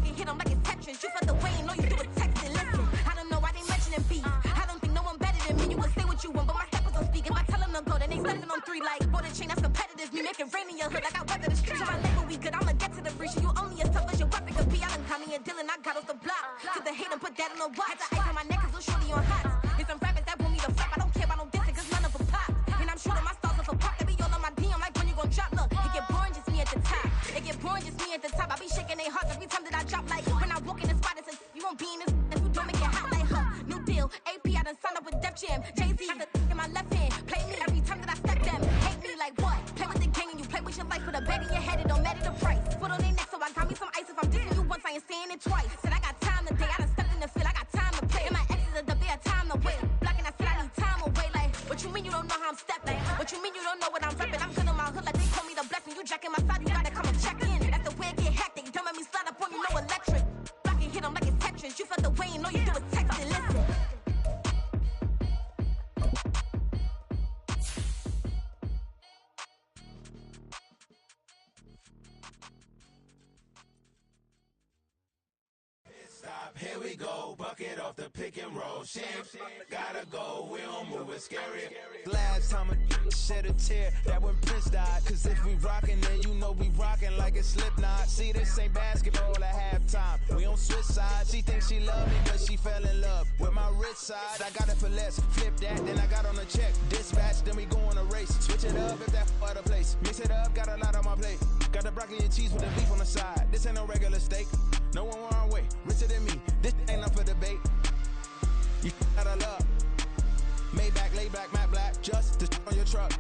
You hit them like it's Tetris. You felt the way and all you do is text and listen. I don't know why they mentioning beef. I don't think no one better than me. You will say what you want, but my steppers don't speak. If I tell them to go, then they stepping on 3 like border chain. That's competitive. Me making rain in your hood like I weather the street. So my label we good, I'ma get to the breach. You only as tough as your weapon could be. I done caught me a Dylan, I got off the block. To the hate and put that on the watch. Had the ice on my neck, cause little shorty on hot. There's some rappers that want me to flop. I don't care about no dissing, cause none of them pop. And I'm shooting my stars off a pop. They be all on my DM like when you gon' drop. Look, it get boring, just me at the top. It get boring, just me at the top. I be shaking their hearts every time that I drop. Like when I walk in the spot, it says you won't be in this. If you don't make it hot, like new deal. AP, I done signed up with Def Jam. Jay-Z, got the in my left hand. Play me every time that I step them. Hate me like what? Play with the gang and you play with your life. Put a bag in your head, it don't matter the price. Put on their neck, so I got me some ice. If I'm dissing you once, I ain't saying it twice. Said I got time today, I done stepped in the field, I got time to play. And my exes are the bare time to wait. Blocking, I said I need time away. Like, what you mean you don't know how I'm stepping? What you mean you don't know what I'm repping? I'm good in my hood like they call me the blessing. You jacking my side, you gotta come and check in. That's the way it get hectic. Don't let me slide up on you, no electric. Blocking, hit them like it's Tetris. You felt the way and all you do is text and listen. Stop stop, here we go. Bucket off the pick and roll. Shit, gotta go, we don't move, it's scary. Last time a shed a tear, that when Prince died. Cause if we rockin', then you know we rockin' like a Slipknot. See, this ain't basketball at halftime. We on switch sides. She thinks she love me, but she fell in love with my rich side. I got it for less, flip that, then I got on a check. Dispatch, then we go on a race. Switch it up if that other place. Mix it up, got a lot on my plate. Got the broccoli and cheese with the beef on the side. This ain't no regular steak. No one wrong way, richer than me. This ain't up for debate. You out of love. Maybach, lay back, matte black, just to on your truck.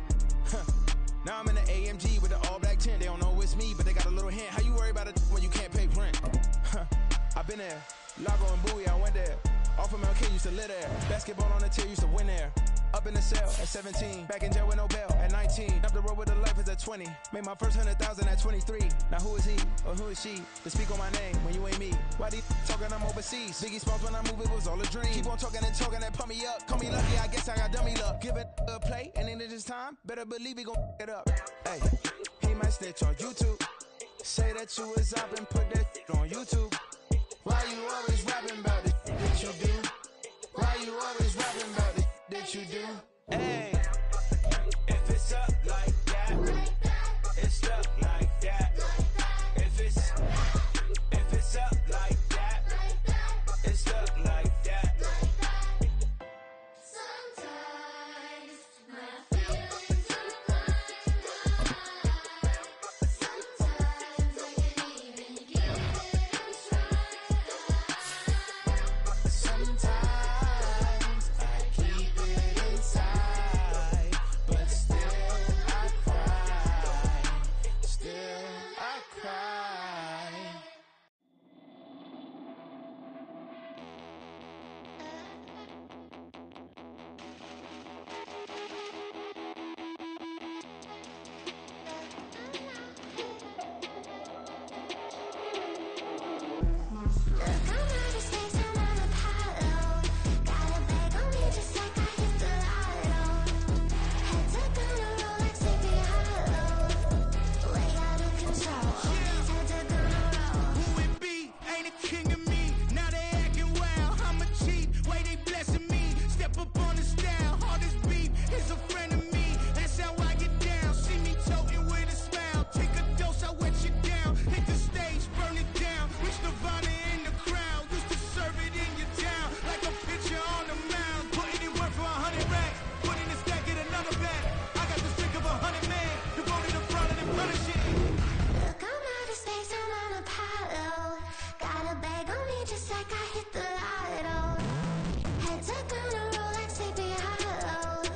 Now I'm in the AMG with the all black tint. They don't know it's me, but they got a little hint. How you worry about it when you can't pay rent? I've been there. Lago and Bowie, I went there. Off of MLK, used to live there. Basketball on the tier, used to win there. Up in the cell at 17. Back in jail with no bail at 19. Up the road with the life is at 20. Made my first 100,000 at 23. Now who is he or who is she to speak on my name when you ain't me? Why they talking I'm overseas? Biggie Smalls when I move, it was all a dream. Keep on talking and pump me up. Call me lucky, I guess I got dummy luck. Give it a play, and in this time, better believe we gon' it up. Hey, he might snitch on YouTube. Say that you was up and put that on YouTube. Why you always rapping about it that you do? Why you always rapping about it that you do? Hey, if it's up like that, it's up like that. If it's up like that, it's up like that. Sometimes my feelings are blind. Sometimes I can't even give it a try. Sometimes I keep it inside, but still I cry. Still I cry. Who it be? Ain't a king of me. Now they acting wild. I'm a cheat. Way they blessing me. Step up on the style. All this beat is a friend of me. That's how I get down. See me toting with a smile. Take a dose, I wet you down. Hit the stage, burn it down. Reach Nirvana in the crowd. Used to serve it in your town. Like a pitcher on the mound. Putting it work for 100 racks. Put in a stack, get another bag. I got the strength of 100 men. You go to the front and punish it. Look, I'm out of space, I'm on Apollo. Got a bag on me just like I hit the lotto. Head tuck on a Rolex, sleepy hollow.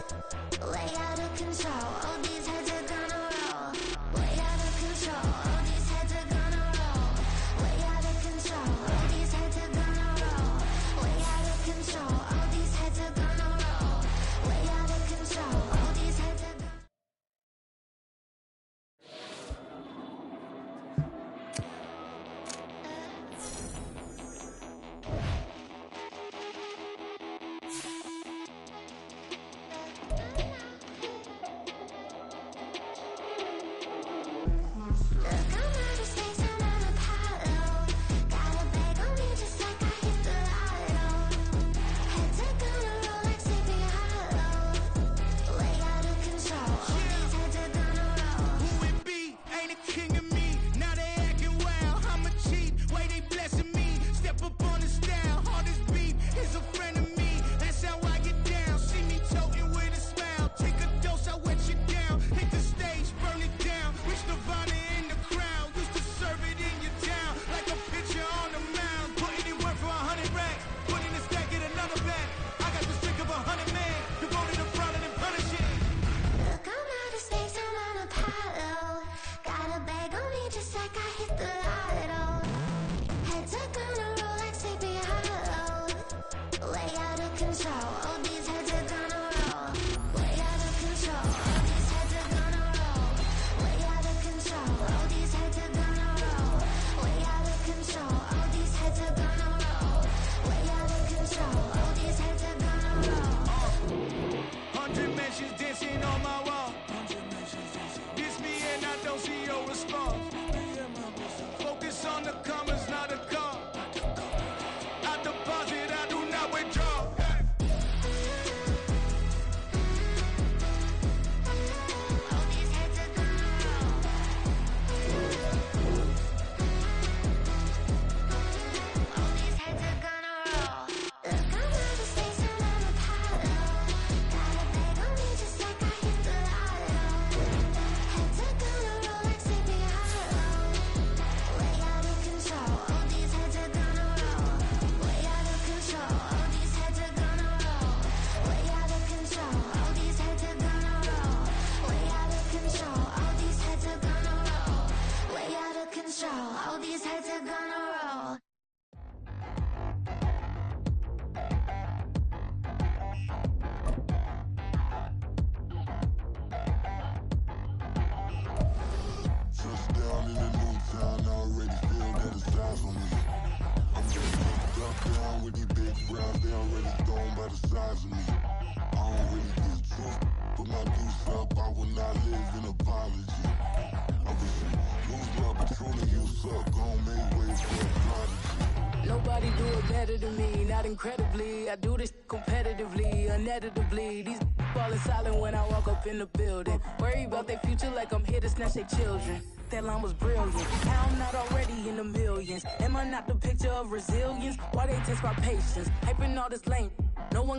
Way out of control, all these heads are gonna roll. Way out of control, all these heads are gonna roll. Way out of control, all these heads are gonna roll. Way out of control, all these heads are gonna roll. Way out of control, all these heads are gonna Look, I'm out of space, I'm on Apollo. Got a bag on me just like I hit the lotto. Head tuck on a Rolex, sleepy hollow. Way out of control, all these heads are gonna roll. Who it be? Ain't a king of me. Now they acting wild. I'm a cheat. Way they blessing me. Step up on the style. All this beat is a friend of me. That's how I get down. See me toting with a smile. Take a dose, I wet you down. Hit the stage, burn it down. Reach Nirvana in the crowd. Used to serve it in your town. Like a pitcher on the mound. Putting it work for 100 racks. Put in a stack, get another bag. I got the strength of 100 men. You go to the front and punish it. Look, I'm out of space, I'm on Apollo. Got a bag on me just like I hit the lotto. Head tuck on a Rolex, sleepy hollow. Way out of control, all these heads are gonna roll. Way out of control, all these heads are gonna roll. Way out of control, all these heads are gonna roll. Way out of control, all these heads are gonna roll. Way out of control, all these heads are gonna roll. 100 mentions dancing on my wall. This me and I don't see your response. Focus on the commas, not the call. I eyes on me. I'm just ducked down with these big browns, they already thrown by the size of me. I don't really get drunk, put my deuce up, I will not live in apology. I wish you lose my Patron, you suck, gon' make way for a prodigy. Nobody do it better than me, not incredibly. I do this competitively, uneditably. These falling silent when I walk up in the building. Worry about their future like I'm here to snatch their children. That line was brilliant. How I'm not already in the millions. Am I not the picture of resilience? Why they test my patience? Hyping all this lame. No one